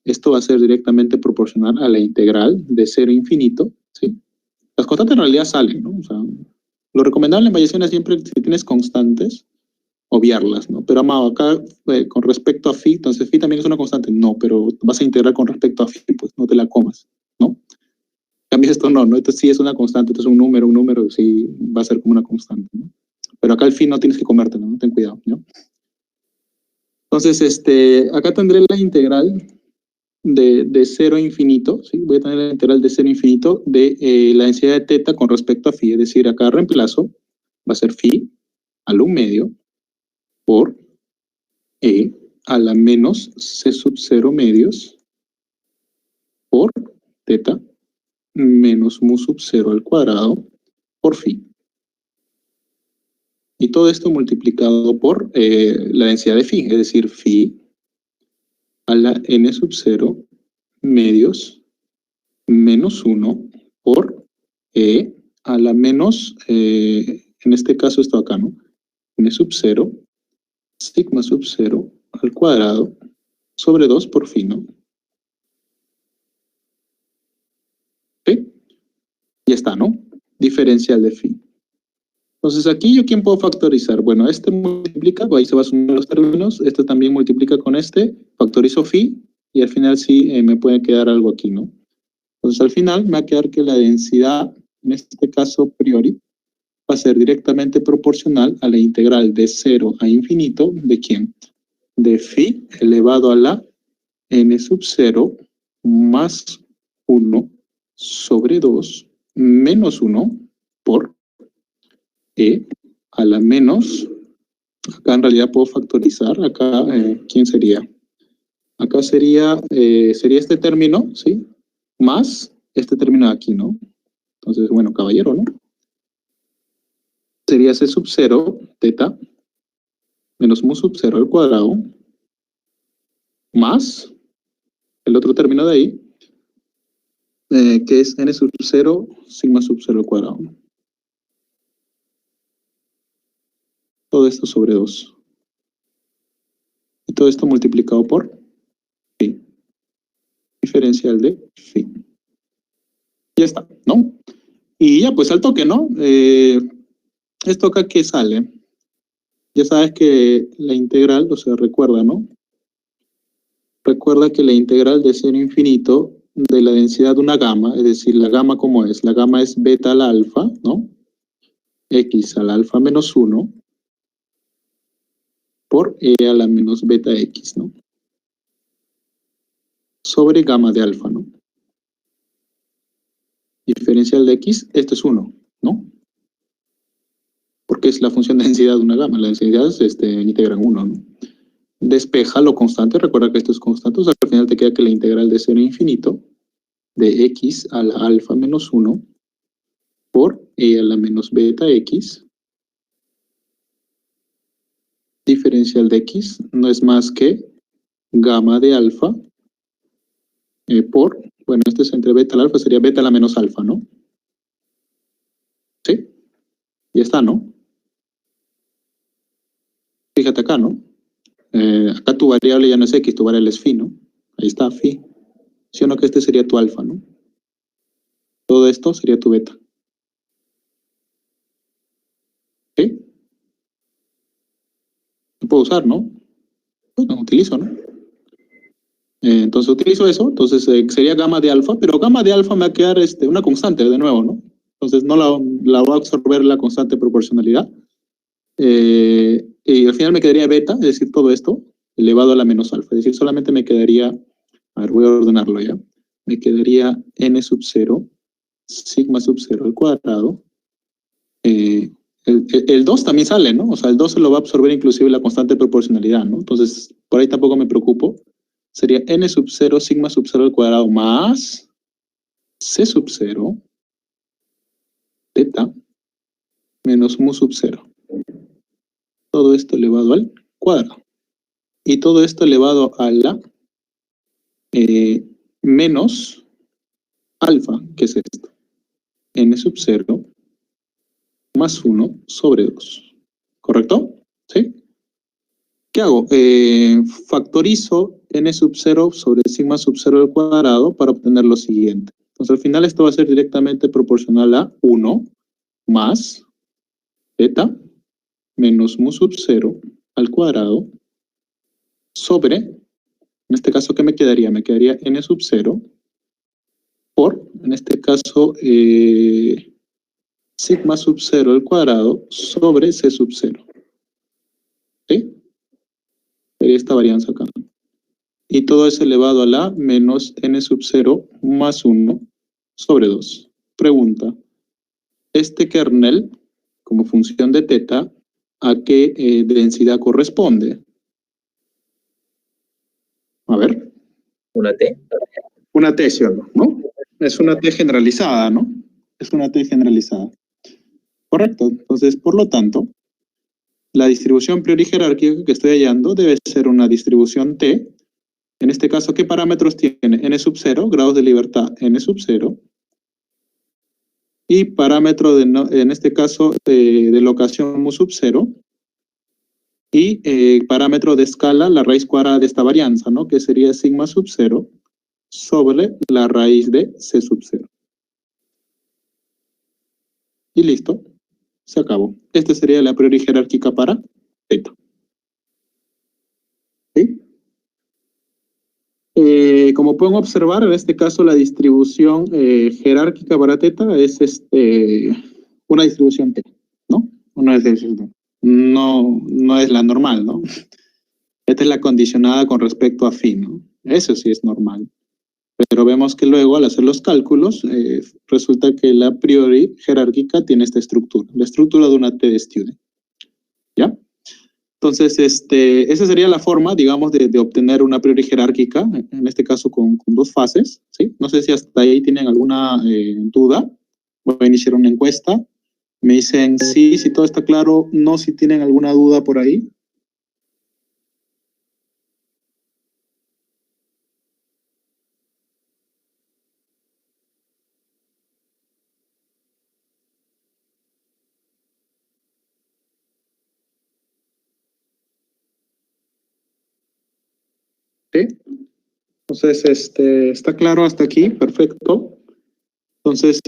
Esto va a ser directamente proporcional a la integral de 0 a infinito, ¿sí? Las constantes en realidad salen, ¿no? O sea, lo recomendable en variación es siempre, si tienes constantes, obviarlas, ¿no? Pero, amado, acá, con respecto a phi, entonces phi también es una constante. No, pero vas a integrar con respecto a phi, pues no te la comas, ¿no? En cambio esto no, ¿no? Esto sí es una constante, esto es un número sí va a ser como una constante, ¿no? Pero acá el phi no tienes que comértelo, ¿no? Ten cuidado, ¿no? Entonces, acá tendré la integral de 0 a infinito, ¿sí? Voy a tener la integral de 0 a infinito de la densidad de teta con respecto a phi, es decir, acá reemplazo, va a ser phi al 1 medio por e a la menos c sub 0 medios por teta menos mu sub 0 al cuadrado por phi. Y todo esto multiplicado por la densidad de phi, es decir, phi a la n sub 0 medios menos 1 por e a la menos, en este caso esto acá, ¿no? N sub 0, sigma sub 0 al cuadrado sobre 2 por phi, ¿no? ¿Sí? Ya está, ¿no? Diferencial de phi. Entonces aquí yo, ¿quién puedo factorizar? Bueno, este multiplica, ahí se va a sumar los términos, este también multiplica con este, factorizo phi, y al final sí me puede quedar algo aquí, ¿no? Entonces al final me va a quedar que la densidad, en este caso priori, va a ser directamente proporcional a la integral de 0 a infinito, ¿de quién? De phi elevado a la n sub 0 más 1 sobre 2 menos 1 por e a la menos, acá en realidad puedo factorizar, acá, ¿quién sería? Acá sería este término, ¿sí? Más este término de aquí, ¿no? Entonces, bueno, caballero, ¿no? Sería c sub 0, teta, menos mu sub 0 al cuadrado, más el otro término de ahí, que es n sub 0, sigma sub 0 al cuadrado. Todo esto sobre 2. Y todo esto multiplicado por phi. Diferencial de phi. Ya está, ¿no? Y ya, pues al toque, ¿no? Esto acá que sale. Ya sabes que la integral, o sea, recuerda, ¿no? Recuerda que la integral de 0 a infinito de la densidad de una gama, es decir, la gama ¿cómo es? La gama es beta al alfa, ¿no? X al alfa menos 1 por e a la menos beta x, ¿no? Sobre gamma de alfa, ¿no? Diferencial de x, esto es 1, ¿no? Porque es la función de densidad de una gama, la densidad es integran 1, ¿no? Despeja lo constante, recuerda que esto es constante, o sea, al final te queda que la integral de 0 a infinito de x a la alfa menos 1 por e a la menos beta x, diferencial de x no es más que gamma de alfa por, bueno, este es entre beta al alfa, sería beta a la menos alfa, ¿no? ¿Sí? Ya está, ¿no? Fíjate acá, ¿no? Acá tu variable ya no es x, tu variable es phi, ¿no? Ahí está, phi. ¿Sí o no que este sería tu alfa, ¿no? Todo esto sería tu beta. ¿Sí? Lo puedo usar, ¿no? Bueno, utilizo, ¿no? Entonces utilizo eso, entonces sería gamma de alfa, pero gamma de alfa me va a quedar una constante de nuevo, ¿no? Entonces no la va a absorber la constante proporcionalidad. Y al final me quedaría beta, es decir, todo esto elevado a la menos alfa, es decir, solamente me quedaría, a ver, voy a ordenarlo ya, me quedaría n sub 0, sigma sub 0 al cuadrado, el 2 también sale, ¿no? O sea, el 2 se lo va a absorber inclusive la constante proporcionalidad, ¿no? Entonces, por ahí tampoco me preocupo. Sería n sub 0, sigma sub 0 al cuadrado más c sub 0, teta, menos mu sub 0. Todo esto elevado al cuadrado. Y todo esto elevado a la menos alfa, que es esto. N sub 0 más 1 sobre 2. ¿Correcto? ¿Sí? ¿Qué hago? Factorizo n sub 0 sobre sigma sub 0 al cuadrado para obtener lo siguiente. Entonces al final esto va a ser directamente proporcional a 1 más teta menos mu sub 0 al cuadrado sobre, en este caso, ¿qué me quedaría? Me quedaría n sub 0 por, en este caso, sigma sub 0 al cuadrado sobre c sub 0. ¿Sí? Sería esta varianza acá. Y todo es elevado a la menos n sub 0 más 1 sobre 2. Pregunta, este kernel, como función de teta, ¿a qué densidad corresponde? A ver. Una T. Una T, ¿sí o no? Es una T generalizada, ¿no? Es una T generalizada. Correcto. Entonces, por lo tanto, la distribución priori jerárquica que estoy hallando debe ser una distribución T. En este caso, ¿qué parámetros tiene? N sub 0, grados de libertad N sub 0. Y parámetro, en este caso, de locación mu sub 0. Y parámetro de escala, la raíz cuadrada de esta varianza, ¿no? Que sería sigma sub 0 sobre la raíz de c sub 0. Y listo. Se acabó. Esta sería la priori jerárquica para teta. ¿Sí? Como pueden observar, en este caso la distribución jerárquica para teta es una distribución T, ¿no? Una distribución T. No es la normal, ¿no? Esta es la condicionada con respecto a phi, ¿no? Eso sí es normal. Pero vemos que luego, al hacer los cálculos, resulta que la priori jerárquica tiene esta estructura, la estructura de una T de student. ¿Ya? Entonces, esa sería la forma, digamos, de obtener una priori jerárquica, en este caso con dos fases, ¿sí? No sé si hasta ahí tienen alguna duda. Voy a iniciar una encuesta. Me dicen sí, si todo está claro, no, si tienen alguna duda por ahí. ¿Sí? Entonces, está claro hasta aquí, perfecto. Entonces,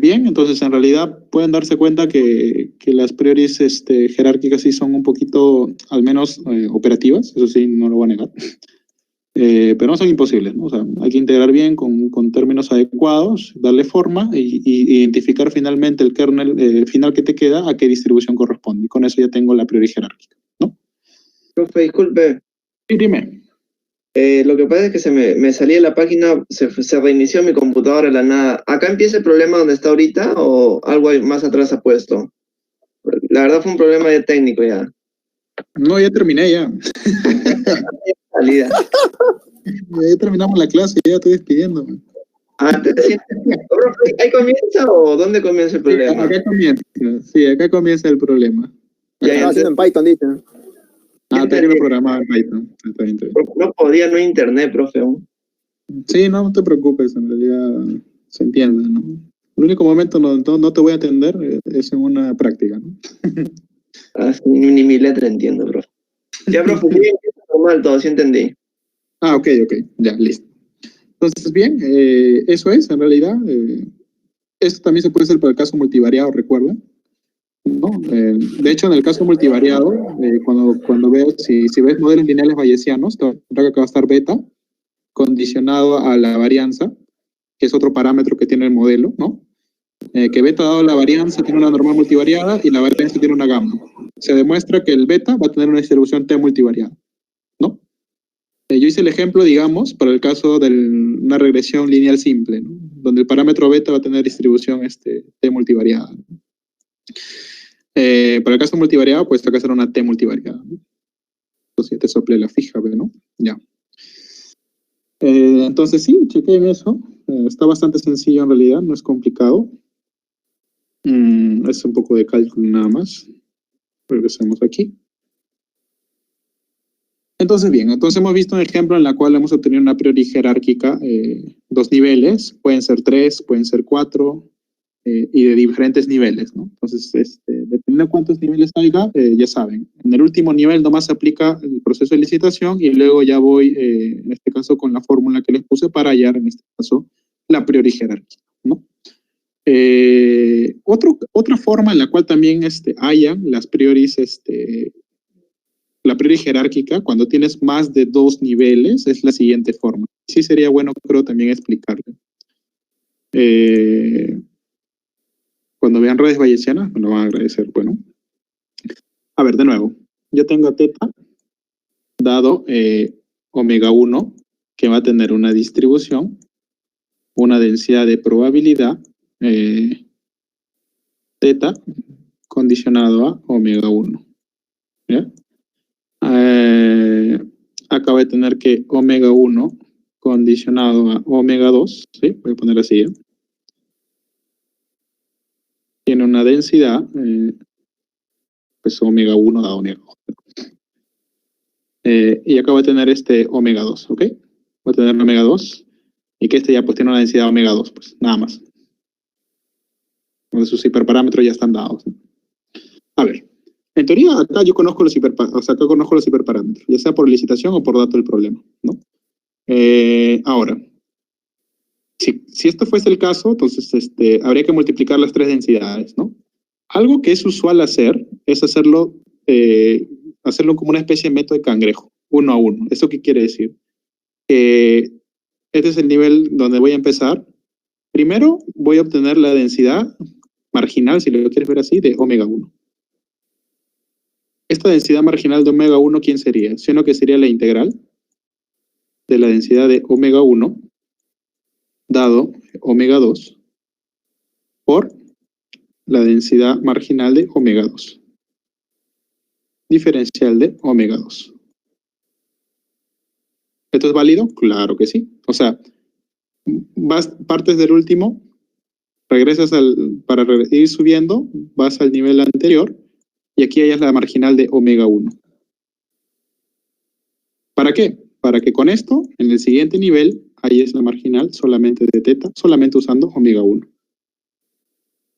bien, entonces en realidad pueden darse cuenta que las prioris jerárquicas sí son un poquito, al menos, operativas, eso sí, no lo voy a negar. Pero no son imposibles, ¿no? O sea, hay que integrar bien con términos adecuados, darle forma y identificar finalmente el kernel final que te queda a qué distribución corresponde. Y con eso ya tengo la priori jerárquica, ¿no? Profe, disculpe. Sí, dime. Lo que pasa es que se me salí de la página, se reinició mi computadora de la nada. ¿Acá empieza el problema donde está ahorita o algo más atrás ha puesto? La verdad fue un problema de técnico ya. No, ya terminé ya. Salida. Ya terminamos la clase, ya estoy despidiéndome. ¿Ahí comienza o dónde comienza el problema? Sí, acá comienza el problema. Ya, Estaba haciendo en Python, dice. Está bien programado en Python. Está bien. No podía, no hay internet, profe. Sí, no te preocupes, en realidad se entiende, ¿no? El único momento no te voy a atender es en una práctica, ¿no? Ni mi letra entiendo, profe. Ya, profe, sí, normal todo, sí entendí. Ok, ya, listo. Entonces, bien, eso es, en realidad. Esto también se puede hacer para el caso multivariado, recuerden. ¿No? De hecho, en el caso multivariado, cuando ves, si ves modelos lineales bayesianos, te va a estar beta condicionado a la varianza, que es otro parámetro que tiene el modelo, ¿no? Que beta dado la varianza tiene una normal multivariada y la varianza tiene una gamma. Se demuestra que el beta va a tener una distribución T multivariada, ¿no? Yo hice el ejemplo, digamos, para el caso de una regresión lineal simple, ¿no? Donde el parámetro beta va a tener distribución T multivariada, ¿no? Para el caso multivariado, pues acá será una T multivariada, ¿no? Entonces ya te sople la fija, ¿no? Ya. Entonces sí, chequen eso. Está bastante sencillo en realidad, no es complicado. Es un poco de cálculo nada más. Regresemos aquí. Entonces bien, hemos visto un ejemplo en el cual hemos obtenido una priori jerárquica, dos niveles, pueden ser 3, pueden ser 4, y de diferentes niveles, ¿no? Entonces, dependiendo de cuántos niveles haya, ya saben, en el último nivel nomás se aplica el proceso de licitación y luego ya voy, en este caso, con la fórmula que les puse para hallar, en este caso, la priori jerárquica, ¿no? Otra forma en la cual también hayan las prioris, la priori jerárquica, cuando tienes más de 2 niveles, es la siguiente forma. Sí sería bueno, creo, también explicarlo. Cuando vean redes bayesianas, me lo van a agradecer. Bueno, a ver, de nuevo, yo tengo teta dado omega 1, que va a tener una distribución, una densidad de probabilidad, teta condicionado a omega 1. ¿Ya? Acá voy a tener que omega 1 condicionado a omega 2, ¿sí? Voy a poner así, ¿eh? Tiene una densidad, pues omega 1 da omega 2. Y acá voy a tener omega 2, ¿ok? Voy a tener omega 2 y que ya pues tiene una densidad omega 2, pues nada más. Sus hiperparámetros ya están dados, ¿no? A ver, en teoría acá yo conozco los hiperparámetros, ya sea por licitación o por dato del problema, ¿no? Ahora, si esto fuese el caso, entonces habría que multiplicar las 3 densidades, ¿no? Algo que es usual hacer es hacerlo como una especie de método de cangrejo, 1 a 1. ¿Eso qué quiere decir? Este es el nivel donde voy a empezar. Primero voy a obtener la densidad marginal, si lo quieres ver así, de omega 1. Esta densidad marginal de omega 1, ¿quién sería? Sino que sería la integral de la densidad de omega 1 dado omega 2 por la densidad marginal de omega 2. Diferencial de omega 2. ¿Esto es válido? Claro que sí. O sea, partes del último, regresas para ir subiendo, vas al nivel anterior y aquí hayas la marginal de omega 1. ¿Para qué? Para que con esto, en el siguiente nivel, hayas la marginal solamente de teta, solamente usando omega 1.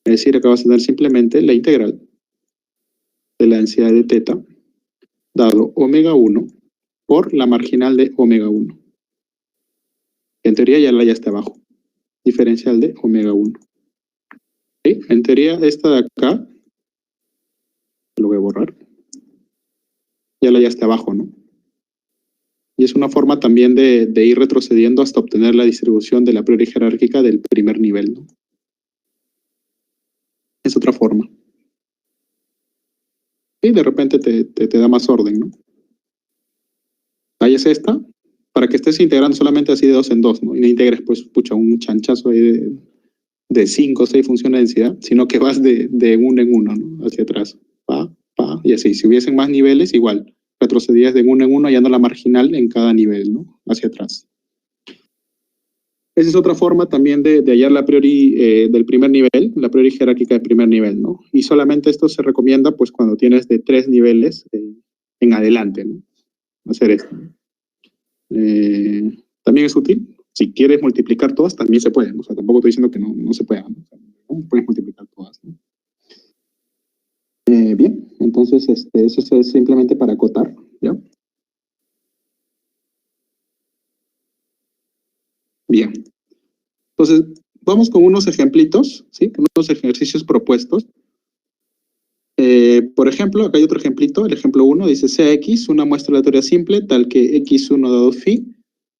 Es decir, acá vas a tener simplemente la integral de la densidad de teta dado omega 1 por la marginal de omega 1. En teoría ya la hallaste abajo. Diferencial de omega 1. ¿Sí? En teoría esta de acá, lo voy a borrar, ya la hallaste abajo, ¿no? Y es una forma también de ir retrocediendo hasta obtener la distribución de la priori jerárquica del primer nivel, ¿no? Es otra forma. Y de repente te da más orden, ¿no? Ahí es esta, para que estés integrando solamente así de 2 en 2, ¿no? Y no integres, pues, pucha, un chanchazo ahí de 5 o 6 funciones de densidad, sino que vas de 1 en 1, ¿no? Hacia atrás. Y así. Si hubiesen más niveles, igual. Retrocedías de 1 en 1 hallando la marginal en cada nivel, ¿no? Hacia atrás. Esa es otra forma también de hallar la priori del primer nivel, la priori jerárquica del primer nivel, ¿no? Y solamente esto se recomienda pues cuando tienes de 3 niveles en adelante, ¿no? Hacer esto. También es útil. Si quieres multiplicar todas, también se pueden. O sea, tampoco estoy diciendo que no se puedan, ¿no? O sea, puedes multiplicar todas, ¿no? Bien, entonces eso es simplemente para acotar, ¿ya? Bien. Entonces, vamos con unos ejemplitos, ¿sí? Unos ejercicios propuestos. Por ejemplo, acá hay otro ejemplito, el ejemplo 1, dice sea X una muestra aleatoria simple tal que X1 dado phi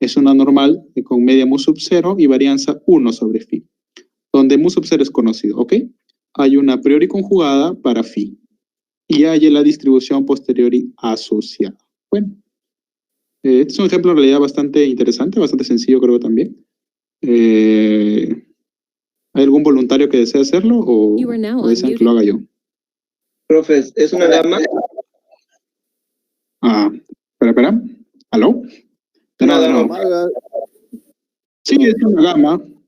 es una normal con media mu sub 0 y varianza 1 sobre phi, donde mu sub 0 es conocido, ¿ok? Hay una a priori conjugada para phi y hay la distribución posteriori asociada. Bueno, este es un ejemplo en realidad bastante interesante, bastante sencillo creo también. ¿Hay algún voluntario que desee hacerlo o desean que lo haga yo? Profes, ¿es una gama? Espera. ¿Aló? De nuevo. Sí,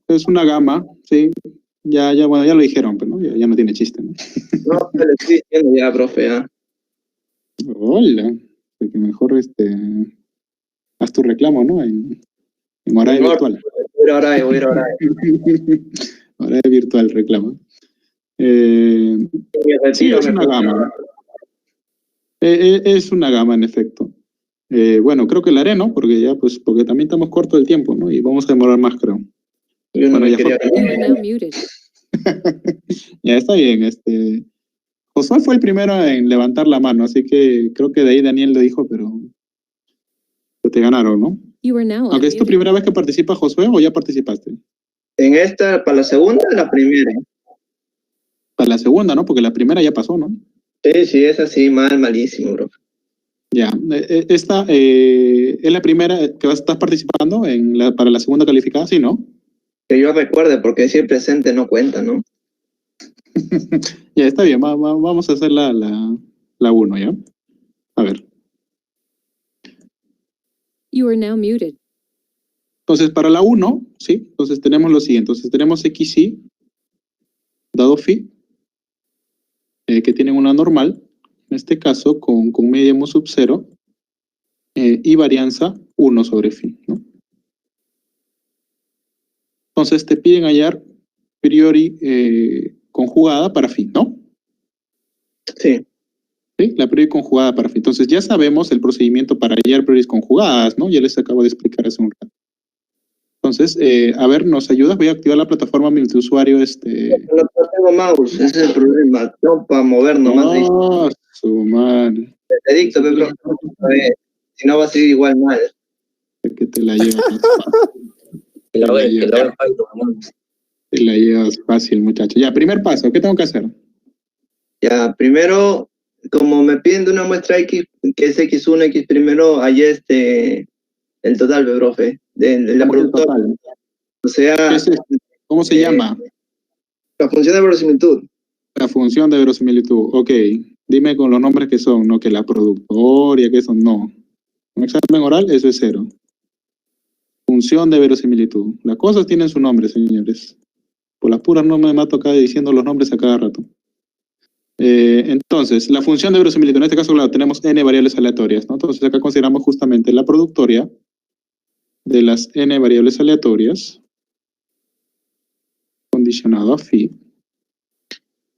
es una gama, sí. Bueno, ya lo dijeron, pero ¿no? Ya no tiene chiste, ¿no? No, te lo estoy diciendo ya, profe, ¿ya? Hola, porque mejor haz tu reclamo, ¿no? En horario virtual. Voy a ir a horario. Horario virtual reclama. Sí, es una gama. Es una gama, en efecto. Bueno, creo que la haré, ¿no? Porque también estamos cortos del tiempo, ¿no? Y vamos a demorar más, creo. Yo no Bueno, me ya quería... You are now muted. Ya está bien. Josué fue el primero en levantar la mano, así que creo que de ahí Daniel lo dijo, pero te ganaron, ¿no? You are now Aunque es tu unmuted. primera vez que participa, Josué, o ya participaste. En esta, para la segunda, la primera. Para la segunda, ¿no? Porque la primera ya pasó, ¿no? Sí, es así, malísimo, bro. Ya. Esta es la primera que estás participando para la segunda calificada, ¿sí, no? Que yo recuerde, porque decir presente no cuenta, ¿no? Ya, está bien. Vamos a hacer la 1, ¿ya? A ver. You are now muted. Entonces, para la 1, ¿sí? Entonces tenemos lo siguiente. Entonces tenemos XY dado phi, que tienen una normal, en este caso con media mu sub 0, y varianza 1 sobre phi, ¿no? Entonces te piden hallar priori conjugada para phi, ¿no? Sí. ¿Sí? La priori conjugada para phi. Entonces ya sabemos el procedimiento para hallar prioris conjugadas, ¿no? Ya les acabo de explicar hace un rato. Entonces, a ver, ¿nos ayudas? Voy a activar la plataforma multiusuario. No tengo mouse, ese es el problema. No, para mover nomás. ¡Oh, su madre! Te dicto, pero si no va a seguir igual mal. Que te la llevas. Que lo haga en Python, hermano. Te la llevas fácil, muchacho. Ya, primer paso, ¿qué tengo que hacer? Ya, primero, como me piden de una muestra X, que es X1, X primero, hay el total, profe, de la ¿Cómo que el productora. total? O sea, ¿Qué es esto? ¿Cómo se llama? la función de verosimilitud. La función de verosimilitud. Ok, dime con los nombres que son, no que la productoria, que son, no. Un examen oral, eso es 0. Función de verosimilitud. Las cosas tienen su nombre, señores. Por las puras no me mato acá diciendo los nombres a cada rato. Entonces, la función de verosimilitud, en este caso, claro, tenemos n variables aleatorias, ¿no? Entonces acá consideramos justamente la productoria de las n variables aleatorias condicionado a phi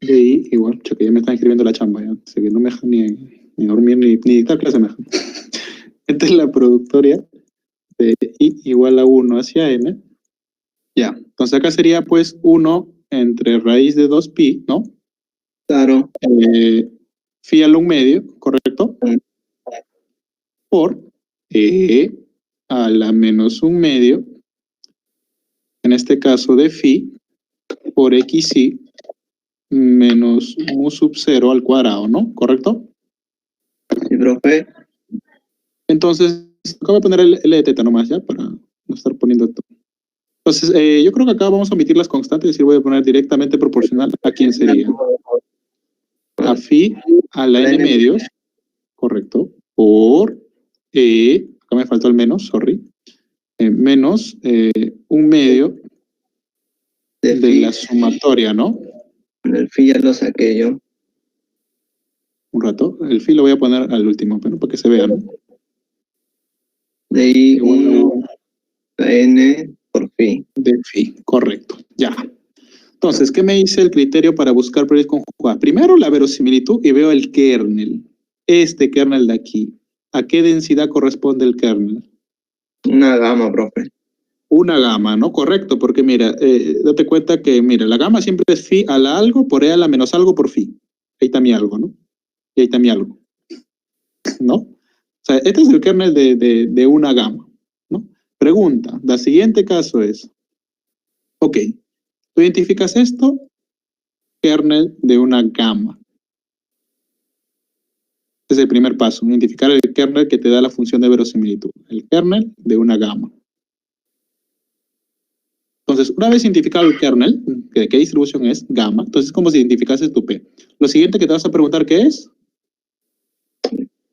de i igual, que ya me están escribiendo la chamba, ya, así que no me dejan ni dormir ni dictar clase me dejan. Esta es la productoria de i igual a 1 hacia n. Ya, entonces acá sería pues 1 entre raíz de 2pi, ¿no? Claro. Phi al 1 medio, ¿correcto? Por a la menos 1 medio, en este caso de phi, por xy menos mu sub 0 al cuadrado, ¿no? ¿Correcto? Sí, profe. Entonces, acá voy a poner el de teta nomás, ¿ya? Para no estar poniendo todo. Entonces, yo creo que acá vamos a omitir las constantes, es decir, voy a poner directamente proporcional a quién sería. A phi a la n medios, correcto, por, acá me faltó el menos, sorry, menos 1 medio de la sumatoria, ¿no? El phi ya lo saqué yo. Un rato, el phi lo voy a poner al último, pero para que se vea, ¿no? De I1 a n por phi. De phi, correcto, ya. Entonces, ¿qué me dice el criterio para buscar prioridades conjugadas? Primero la verosimilitud y veo el kernel. Este kernel de aquí. ¿A qué densidad corresponde el kernel? Una gama, profe. Una gama, ¿no? Correcto, porque mira, date cuenta que, mira, la gama siempre es phi a la algo por e a la menos algo por phi. Ahí está mi algo, ¿no? Y ahí está mi algo. ¿No? O sea, este es el kernel de una gama, ¿no? Pregunta, el siguiente caso es, ok, tú identificas esto, kernel de una gama. Este es el primer paso, identificar el kernel que te da la función de verosimilitud, el kernel de una gama. Entonces, una vez identificado el kernel, ¿de qué distribución es? Gamma. Entonces, es como si identificases tu P. Lo siguiente que te vas a preguntar, ¿qué es?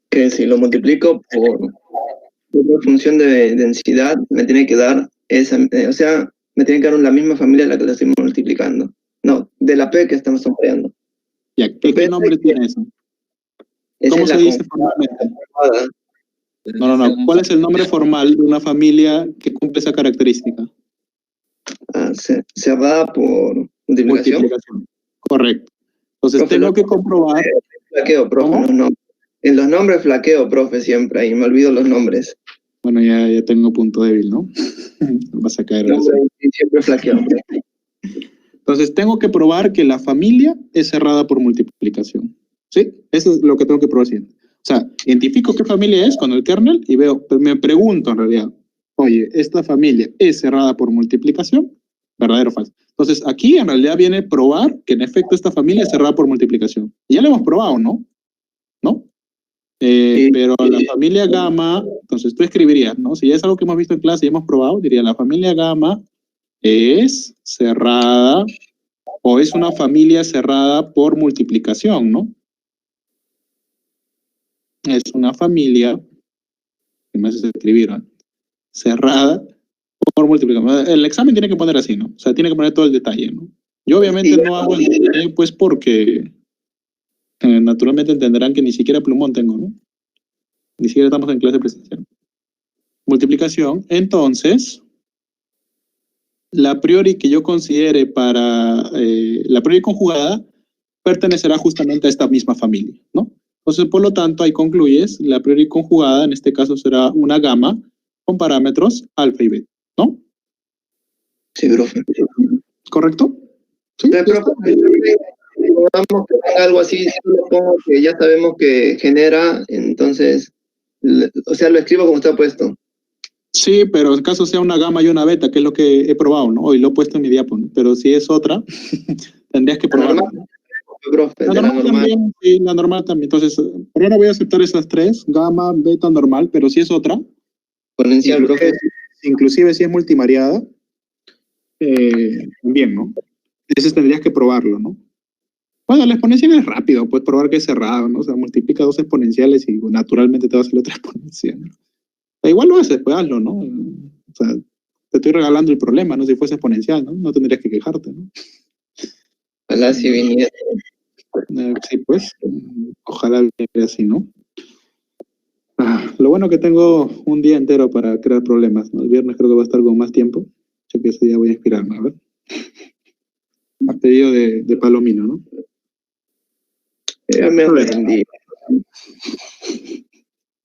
Que si lo multiplico por una función de densidad, me tiene que dar esa, o sea, me tiene que dar la misma familia a la que la estoy multiplicando. No, de la P que estamos empleando. Ya, ¿qué nombre tiene eso? ¿Cómo se dice formalmente? No. ¿Cuál es el nombre formal de una familia que cumple esa característica? Cerrada por multiplicación. Correcto. Entonces, profe, tengo que comprobar. Flaqueo, profe, no. En los nombres flaqueo, profe, siempre, ahí me olvido los nombres. Bueno, ya tengo punto débil, ¿no? Vas a caer. Siempre flaqueo. Entonces, tengo que probar que la familia es cerrada por multiplicación. ¿Sí? Eso es lo que tengo que probar siempre. O sea, identifico qué familia es con el kernel y veo, me pregunto en realidad, oye, ¿esta familia es cerrada por multiplicación? ¿Verdadero o falso? Entonces, aquí en realidad viene probar que en efecto esta familia es cerrada por multiplicación. Y ya lo hemos probado, ¿no? ¿No? Pero la familia gamma, entonces tú escribirías, ¿no? Si ya es algo que hemos visto en clase y hemos probado, diría la familia gamma es cerrada o es una familia cerrada por multiplicación, ¿no? Es una familia, que me haces escribir, ¿no? Cerrada por multiplicación. El examen tiene que poner así, ¿no? O sea, tiene que poner todo el detalle, ¿no? Yo obviamente no hago el detalle, pues porque naturalmente entenderán que ni siquiera plumón tengo, ¿no? Ni siquiera estamos en clase presencial. Multiplicación, entonces, la priori que yo considere para la priori conjugada pertenecerá justamente a esta misma familia, ¿no? Entonces, por lo tanto, ahí concluyes, la priori conjugada en este caso será una gama con parámetros alfa y beta, ¿no? Sí, profe. ¿Correcto? Sí. Pero, supongamos que tenga algo así, solo pongo que ya sabemos que genera, entonces, o sea, lo escribo como está puesto. Sí, pero en caso sea una gamma y una beta, que es lo que he probado, ¿no? Hoy lo he puesto en mi diapo, ¿no? Pero si es otra, tendrías que probarlo, ¿no? Profe, La normal también, sí, la normal también. Entonces, por ahora voy a aceptar esas tres, gamma, beta, normal, pero si es otra, exponencial, profe. inclusive si es multivariada, bien, ¿no? Entonces tendrías que probarlo, ¿no? Bueno, la exponencial es rápido, puedes probar que es cerrado, ¿no? O sea, multiplica dos exponenciales y naturalmente te va a salir otra exponencial, ¿no? Igual lo haces, pues hazlo, ¿no? O sea, te estoy regalando el problema, ¿no? Si fuese exponencial, ¿no? No tendrías que quejarte, ¿no? Ojalá si viniera. Sí, pues, ojalá viniera así, ¿no? Lo bueno que tengo un día entero para crear problemas, ¿no? El viernes creo que va a estar con más tiempo, así que ese día voy a inspirarme, a ver. A pedido de Palomino, ¿no? Ya me rendí.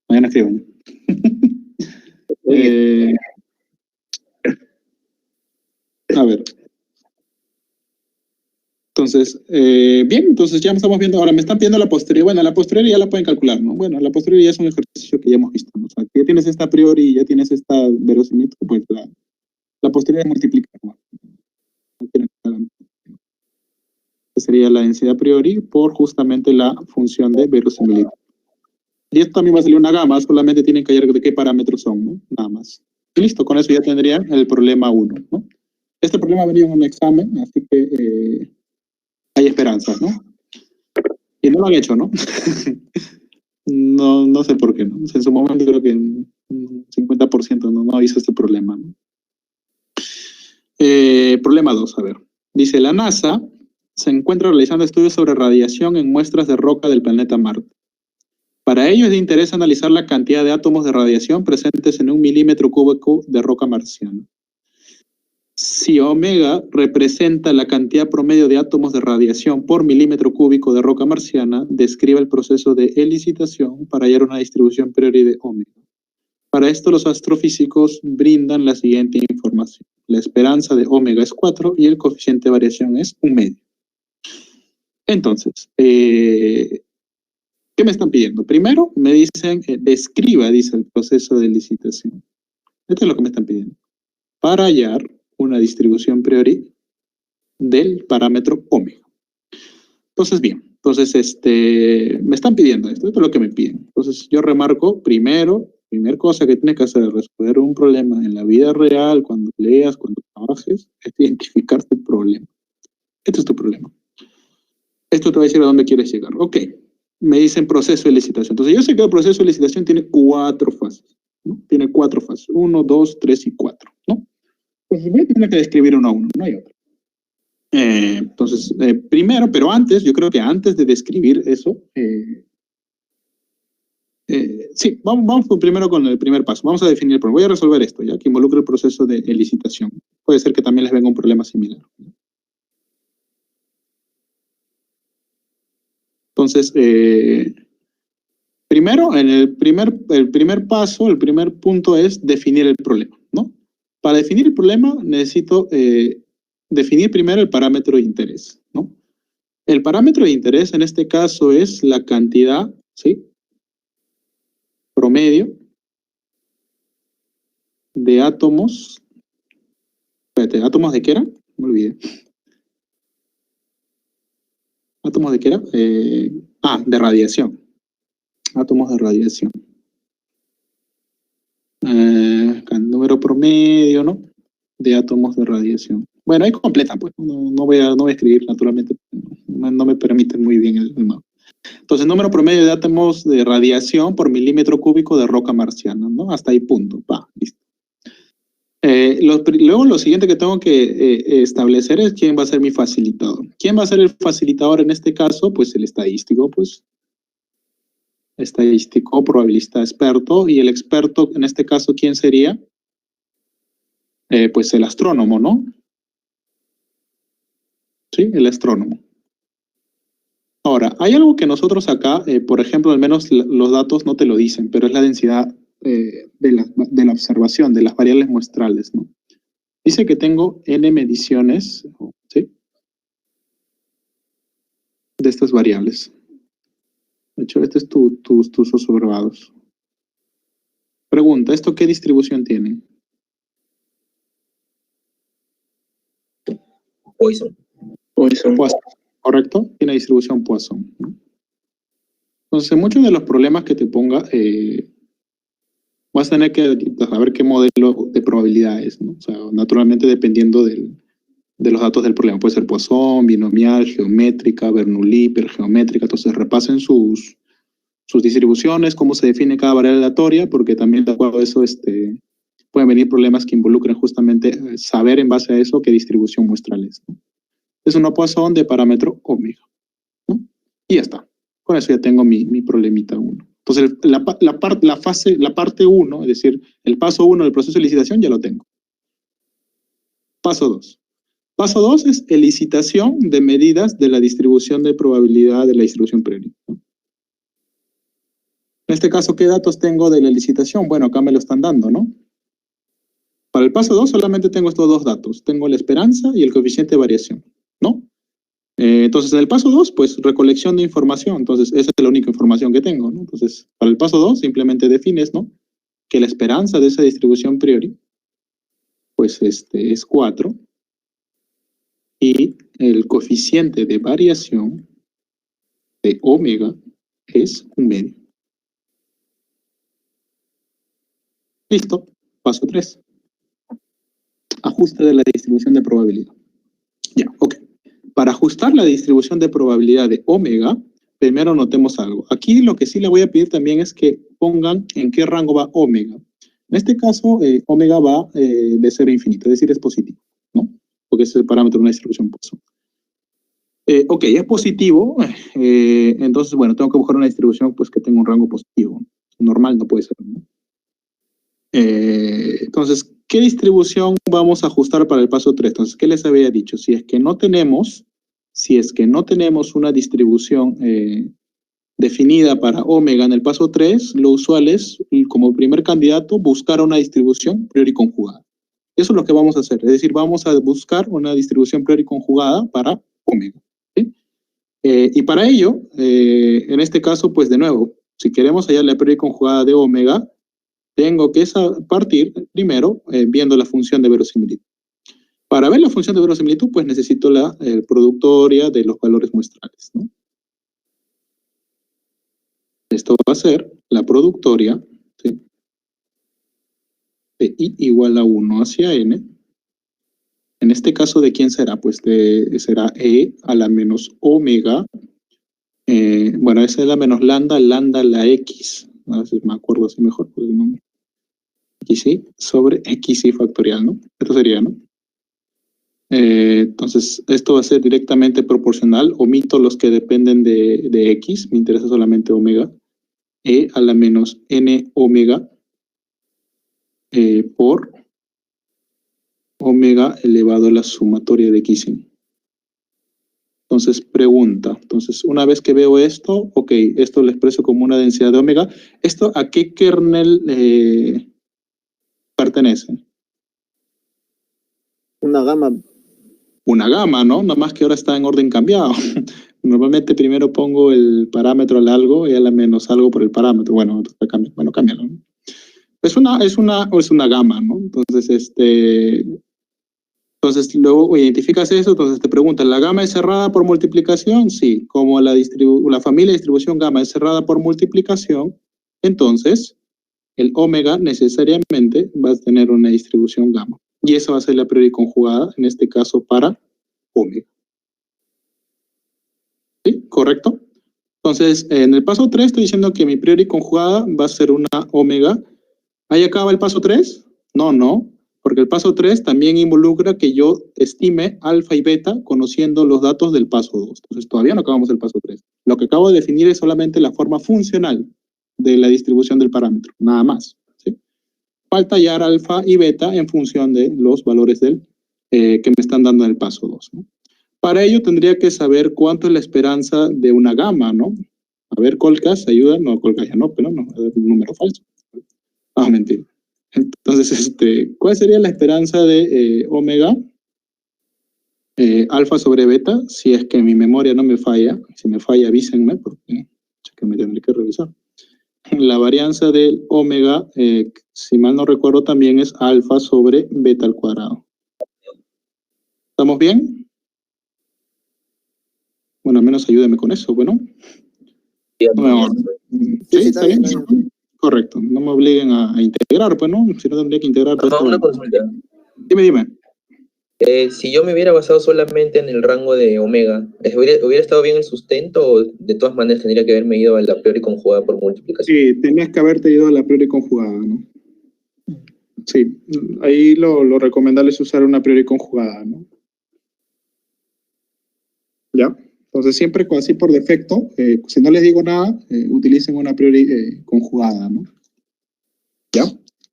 Mañana escribo, ¿no? A ver. Entonces, bien, entonces ya estamos viendo, ahora me están pidiendo la posterior. Bueno, la posterior ya la pueden calcular, ¿no? Bueno, la posterior ya es un ejercicio que ya hemos visto, ¿no? O sea, que ya tienes esta a priori y ya tienes esta verosimilitud, pues la posterior es multiplicar, ¿no? Sería la densidad a priori por justamente la función de verosimilitud. Y esto también va a salir una gama, solamente tienen que hallar de qué parámetros son, ¿no? Nada más. Y listo, con eso ya tendrían el problema 1, ¿no? Este problema ha venido en un examen, así que hay esperanzas, ¿no? Y no lo han hecho, ¿no? No sé por qué, ¿no? En su momento creo que un 50% no hizo este problema, ¿no? Problema 2, a ver. Dice, la NASA se encuentra realizando estudios sobre radiación en muestras de roca del planeta Marte. Para ello es de interés analizar la cantidad de átomos de radiación presentes en 1 milímetro cúbico de roca marciana. Si omega representa la cantidad promedio de átomos de radiación por milímetro cúbico de roca marciana, describe el proceso de elicitación para hallar una distribución priori de omega. Para esto los astrofísicos brindan la siguiente información. La esperanza de omega es 4 y el coeficiente de variación es 1/2. Entonces, ¿qué me están pidiendo? Primero me dicen, describa, dice el proceso de elicitación. Esto es lo que me están pidiendo. Para hallar una distribución priori del parámetro omega. Entonces, bien, me están pidiendo esto es lo que me piden. Entonces, yo remarco primer cosa que tienes que hacer, resolver un problema en la vida real, cuando leas, cuando trabajes, es identificar tu problema. Este es tu problema. Esto te va a decir a dónde quieres llegar. Ok, me dicen proceso de licitación. Entonces, yo sé que el proceso de licitación tiene 4 fases, ¿no? Tiene 4 fases, 1, 2, 3 y 4, ¿no? Pues voy a tener que describir uno a uno, no hay otro. Entonces, primero, pero antes, yo creo que antes de describir eso, sí, vamos primero con el primer paso. Vamos a definir el problema. Voy a resolver esto, ya que involucra el proceso de licitación. Puede ser que también les venga un problema similar. Entonces, primero, el primer paso, el primer punto es definir el problema, ¿no? Para definir el problema necesito definir primero el parámetro de interés, ¿no? El parámetro de interés en este caso es la cantidad, ¿sí? Promedio de átomos. Espérate, ¿átomos de qué era? Me olvidé. ¿Átomos de qué era? De radiación. Átomos de radiación. Número promedio, ¿no? De átomos de radiación. Bueno, ahí completa, pues. No voy a escribir, naturalmente. No me permite muy bien el mapa. Entonces, número promedio de átomos de radiación por milímetro cúbico de roca marciana, ¿no? Hasta ahí, punto. Listo. Luego lo siguiente que tengo que establecer es quién va a ser mi facilitador. ¿Quién va a ser el facilitador en este caso? Pues el estadístico, pues. Estadístico, probabilista, experto. Y el experto, en este caso, ¿quién sería? Pues el astrónomo, ¿no? Sí, el astrónomo. Ahora, hay algo que nosotros acá, por ejemplo, al menos los datos no te lo dicen, pero es la densidad de la observación, de las variables muestrales, ¿no? Dice que tengo n mediciones, ¿sí? De estas variables. De hecho, este es tus observados. Pregunta, ¿esto qué distribución tiene? Poisson. Poisson. ¿Correcto? Tiene distribución Poisson, ¿no? Entonces, muchos de los problemas que te ponga, vas a tener que saber qué modelo de probabilidad es, ¿no? O sea, naturalmente dependiendo de los datos del problema. Puede ser Poisson, binomial, geométrica, Bernoulli, hipergeométrica. Entonces, repasen sus distribuciones, cómo se define cada variable aleatoria, porque también de acuerdo a eso pueden venir problemas que involucren justamente saber en base a eso qué distribución muestral es, ¿no? Es una Poisson de parámetro omega, ¿no? Y ya está. Con eso ya tengo mi problemita 1. Entonces, la parte 1, es decir, el paso 1 del proceso de licitación ya lo tengo. Paso 2. Paso 2 es elicitación de medidas de la distribución de probabilidad de la distribución priori, ¿no? En este caso, ¿qué datos tengo de la licitación? Bueno, acá me lo están dando, ¿no? Para el paso 2 solamente tengo estos dos datos. Tengo la esperanza y el coeficiente de variación, ¿no? Entonces, en el paso 2, pues, recolección de información. Entonces, esa es la única información que tengo, ¿no? Entonces, para el paso 2, simplemente defines, ¿no? Que la esperanza de esa distribución priori, pues, es 4. Y el coeficiente de variación de omega es 1/2. Listo. Paso 3. Ajuste de la distribución de probabilidad. Ya, ok. Para ajustar la distribución de probabilidad de omega, primero notemos algo. Aquí lo que sí le voy a pedir también es que pongan en qué rango va omega. En este caso, omega va de 0 a infinito, es decir, es positivo, ¿no? Porque ese es el parámetro de una distribución Poisson. Ok, es positivo, entonces, bueno, tengo que buscar una distribución pues, que tenga un rango positivo. Normal no puede ser, ¿no? Entonces, ¿qué distribución vamos a ajustar para el paso 3? Entonces, ¿qué les había dicho? Si es que no tenemos una distribución definida para omega en el paso 3, lo usual es, como primer candidato, buscar una distribución priori conjugada. Eso es lo que vamos a hacer, es decir, vamos a buscar una distribución priori conjugada para omega, ¿sí? Y para ello, en este caso, pues de nuevo, si queremos hallar la priori conjugada de omega, tengo que partir primero viendo la función de verosimilitud. Para ver la función de verosimilitud, pues necesito la productoria de los valores muestrales, ¿no? Esto va a ser la productoria, ¿sí? De I igual a 1 hacia N. En este caso, ¿de quién será? Pues será E a la menos omega. Bueno, esa es la menos lambda la X. A ver si me acuerdo así mejor por el nombre. XY sobre XY factorial, ¿no? Esto sería, ¿no? Entonces, esto va a ser directamente proporcional. Omito los que dependen de X. Me interesa solamente omega. E a la menos N omega por omega elevado a la sumatoria de XY. Entonces, pregunta. Entonces, una vez que veo esto, ok, esto lo expreso como una densidad de omega. ¿Esto a qué kernel pertenece? Una gama. Una gama, ¿no? Nada más que ahora está en orden cambiado. Normalmente primero pongo el parámetro al algo y a la menos algo por el parámetro. Bueno, cámbialo, ¿no? Es una gama, ¿no? Entonces, entonces luego identificas eso, entonces te preguntan, ¿la gama es cerrada por multiplicación? Sí. Como la familia de distribución gamma es cerrada por multiplicación, entonces el omega necesariamente va a tener una distribución gamma. Y esa va a ser la a priori conjugada, en este caso para omega. ¿Sí? ¿Correcto? Entonces, en el paso 3 estoy diciendo que mi a priori conjugada va a ser una omega. ¿Ahí acaba el paso 3? No, porque el paso 3 también involucra que yo estime alfa y beta conociendo los datos del paso 2. Entonces, todavía no acabamos el paso 3. Lo que acabo de definir es solamente la forma funcional de la distribución del parámetro, nada más. ¿Sí? Falta hallar alfa y beta en función de los valores que me están dando en el paso 2, ¿no? Para ello tendría que saber cuánto es la esperanza de una gama, ¿no? A ver, Colcas, ayuda. No, Colcas ya no, pero no, es un número falso. Ah, mentira. Entonces, ¿cuál sería la esperanza de omega? Alfa sobre beta, si es que mi memoria no me falla. Si me falla, avísenme, porque que me tendré que revisar. La varianza del omega, si mal no recuerdo, también es alfa sobre beta al cuadrado. ¿Estamos bien? Bueno, al menos ayúdeme con eso, bueno. Sí, ¿Sí? ¿Está bien? Correcto. No me obliguen a integrar, pues, ¿no? Si no tendría que integrar. Una consulta. Dime. Si yo me hubiera basado solamente en el rango de omega, ¿hubiera estado bien el sustento o de todas maneras tendría que haberme ido a la a priori conjugada por multiplicación? Sí, tenías que haberte ido a la a priori conjugada, ¿no? Sí, ahí lo recomendable es usar una a priori conjugada, ¿no? ¿Ya? Entonces siempre así por defecto, si no les digo nada, utilicen una a priori conjugada, ¿no? ¿Ya?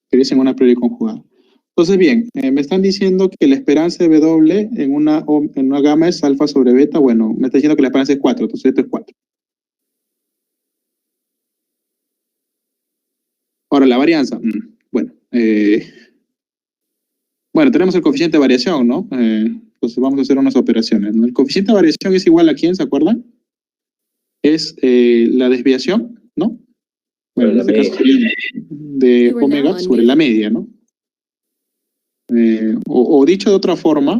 Utilicen una a priori conjugada. Entonces bien, me están diciendo que la esperanza de W en una gama es alfa sobre beta. Bueno, me está diciendo que la esperanza es 4, entonces esto es 4. Ahora la varianza, bueno, tenemos el coeficiente de variación, ¿no? Entonces vamos a hacer unas operaciones, ¿no? El coeficiente de variación es igual a ¿quién? ¿Se acuerdan? Es la desviación, ¿no? Bueno, en este caso de omega sobre la media, ¿no? O dicho de otra forma,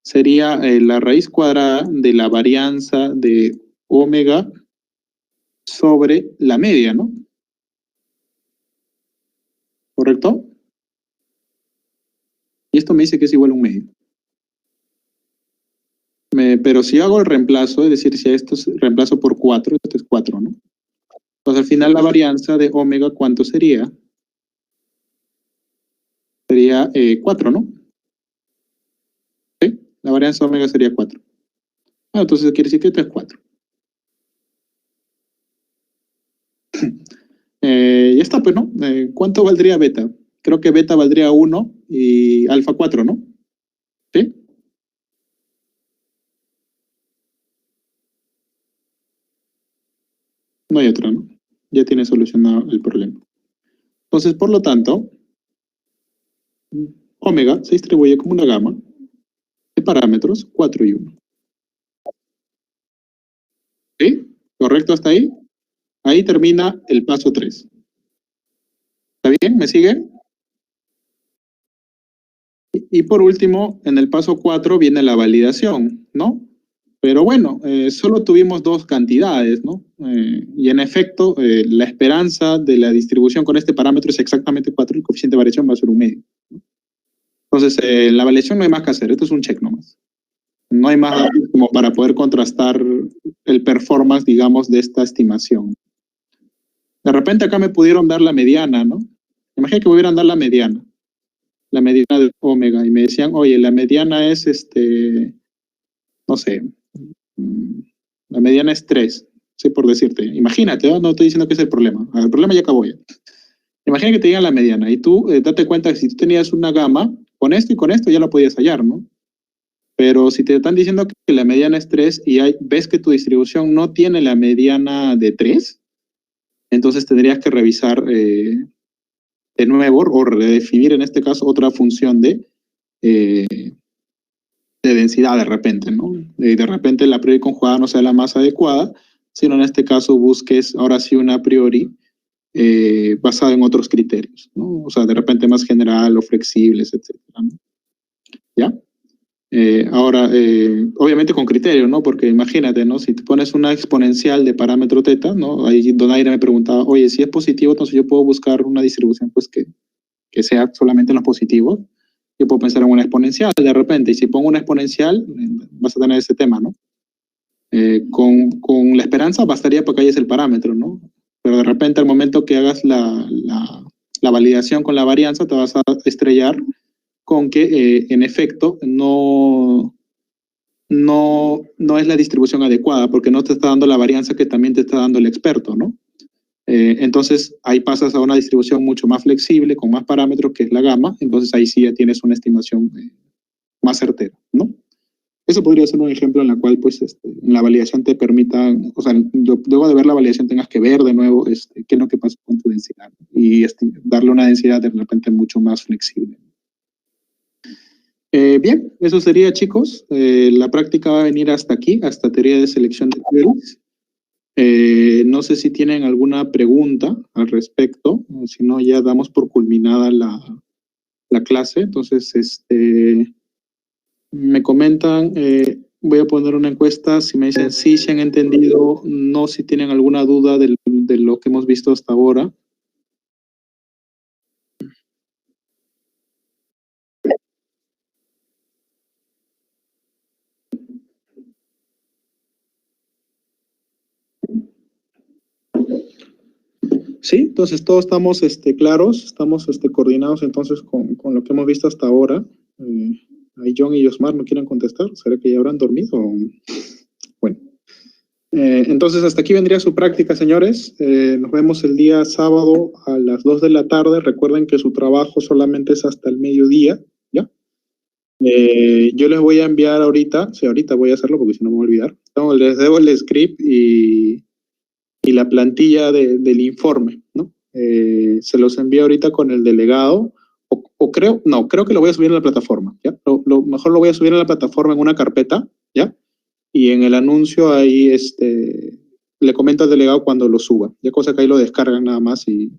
sería la raíz cuadrada de la varianza de omega sobre la media, ¿no? ¿Correcto? Y esto me dice que es igual a un medio. Pero si hago el reemplazo, es decir, si a esto reemplazo por 4, esto es 4, ¿no? Entonces al final la varianza de omega, ¿cuánto sería? Sería 4, ¿no? ¿Sí? La varianza de omega sería 4. Entonces quiere decir que esto es 4. Ya está, pues, ¿no? ¿Cuánto valdría beta? Creo que beta valdría 1 y alfa 4, ¿no? ¿Sí? No hay otra, ¿no? Ya tiene solucionado el problema. Entonces, por lo tanto, omega se distribuye como una gama de parámetros 4 y 1. ¿Sí? ¿Correcto hasta ahí? Ahí termina el paso 3. ¿Está bien? ¿Me sigue? Y por último, en el paso 4 viene la validación, ¿no? Pero bueno, solo tuvimos 2 cantidades, ¿no? Y en efecto, la esperanza de la distribución con este parámetro es exactamente 4, el coeficiente de variación va a ser un medio, ¿no? Entonces, en la validación no hay más que hacer, esto es un check nomás. No hay más datos como para poder contrastar el performance, digamos, de esta estimación. De repente acá me pudieron dar la mediana, ¿no? Imagina que me hubieran dado la mediana de omega, y me decían, oye, la mediana es, no sé, la mediana es 3, sí, por decirte. Imagínate, ¿no? No estoy diciendo que es el problema. El problema ya acabó ya. Imagina que te digan la mediana, y tú date cuenta que si tú tenías una gama, con esto y con esto ya lo podías hallar, ¿no? Pero si te están diciendo que la mediana es 3 y ves que tu distribución no tiene la mediana de 3, entonces tendrías que revisar de nuevo o redefinir en este caso otra función de densidad de repente, ¿no? De repente la a priori conjugada no sea la más adecuada, sino en este caso busques ahora sí una a priori basada en otros criterios, ¿no? O sea, de repente más general o flexibles, etcétera, ¿no? ¿Ya? Ahora, obviamente con criterio, ¿no? Porque imagínate, ¿no? Si te pones una exponencial de parámetro teta, ¿no? Ahí Donaire me preguntaba, oye, si es positivo, entonces yo puedo buscar una distribución pues que sea solamente en los positivos. Yo puedo pensar en una exponencial de repente, y si pongo una exponencial, vas a tener ese tema, ¿no? Con la esperanza bastaría para que hayas el parámetro, ¿no? Pero de repente al momento que hagas la validación con la varianza, te vas a estrellar con que en efecto no es la distribución adecuada, porque no te está dando la varianza que también te está dando el experto, ¿no? Entonces ahí pasas a una distribución mucho más flexible, con más parámetros, que es la gamma, entonces ahí sí ya tienes una estimación más certera, ¿no? Eso podría ser un ejemplo en la cual, pues, en la validación te permita, o sea, luego de ver la validación tengas que ver de nuevo qué es lo que pasa con tu densidad, y darle una densidad de repente mucho más flexible. Bien, eso sería, chicos. La práctica va a venir hasta aquí, hasta teoría de selección de queries. No sé si tienen alguna pregunta al respecto, si no ya damos por culminada la clase. Entonces, me comentan, voy a poner una encuesta, si me dicen sí, si han entendido, no, si tienen alguna duda de lo que hemos visto hasta ahora. Sí, entonces todos estamos claros, estamos coordinados entonces con lo que hemos visto hasta ahora. Ahí John y Yosmar no quieren contestar, ¿será que ya habrán dormido? Bueno, entonces hasta aquí vendría su práctica, señores. Nos vemos el día sábado a las 2 de la tarde. Recuerden que su trabajo solamente es hasta el mediodía, ¿ya? Yo les voy a enviar ahorita, sí, ahorita voy a hacerlo porque si no me voy a olvidar. Les debo el script y la plantilla del informe, ¿no? Se los envío ahorita con el delegado, creo que lo voy a subir a la plataforma, ¿ya? Mejor lo voy a subir a la plataforma en una carpeta, ¿ya? Y en el anuncio ahí, le comento al delegado cuando lo suba, ya cosa que ahí lo descargan nada más y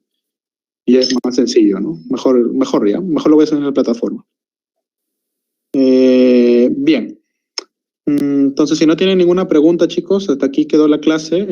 es más sencillo, ¿no? Mejor lo voy a subir en la plataforma. Bien. Entonces, si no tienen ninguna pregunta, chicos, hasta aquí quedó la clase.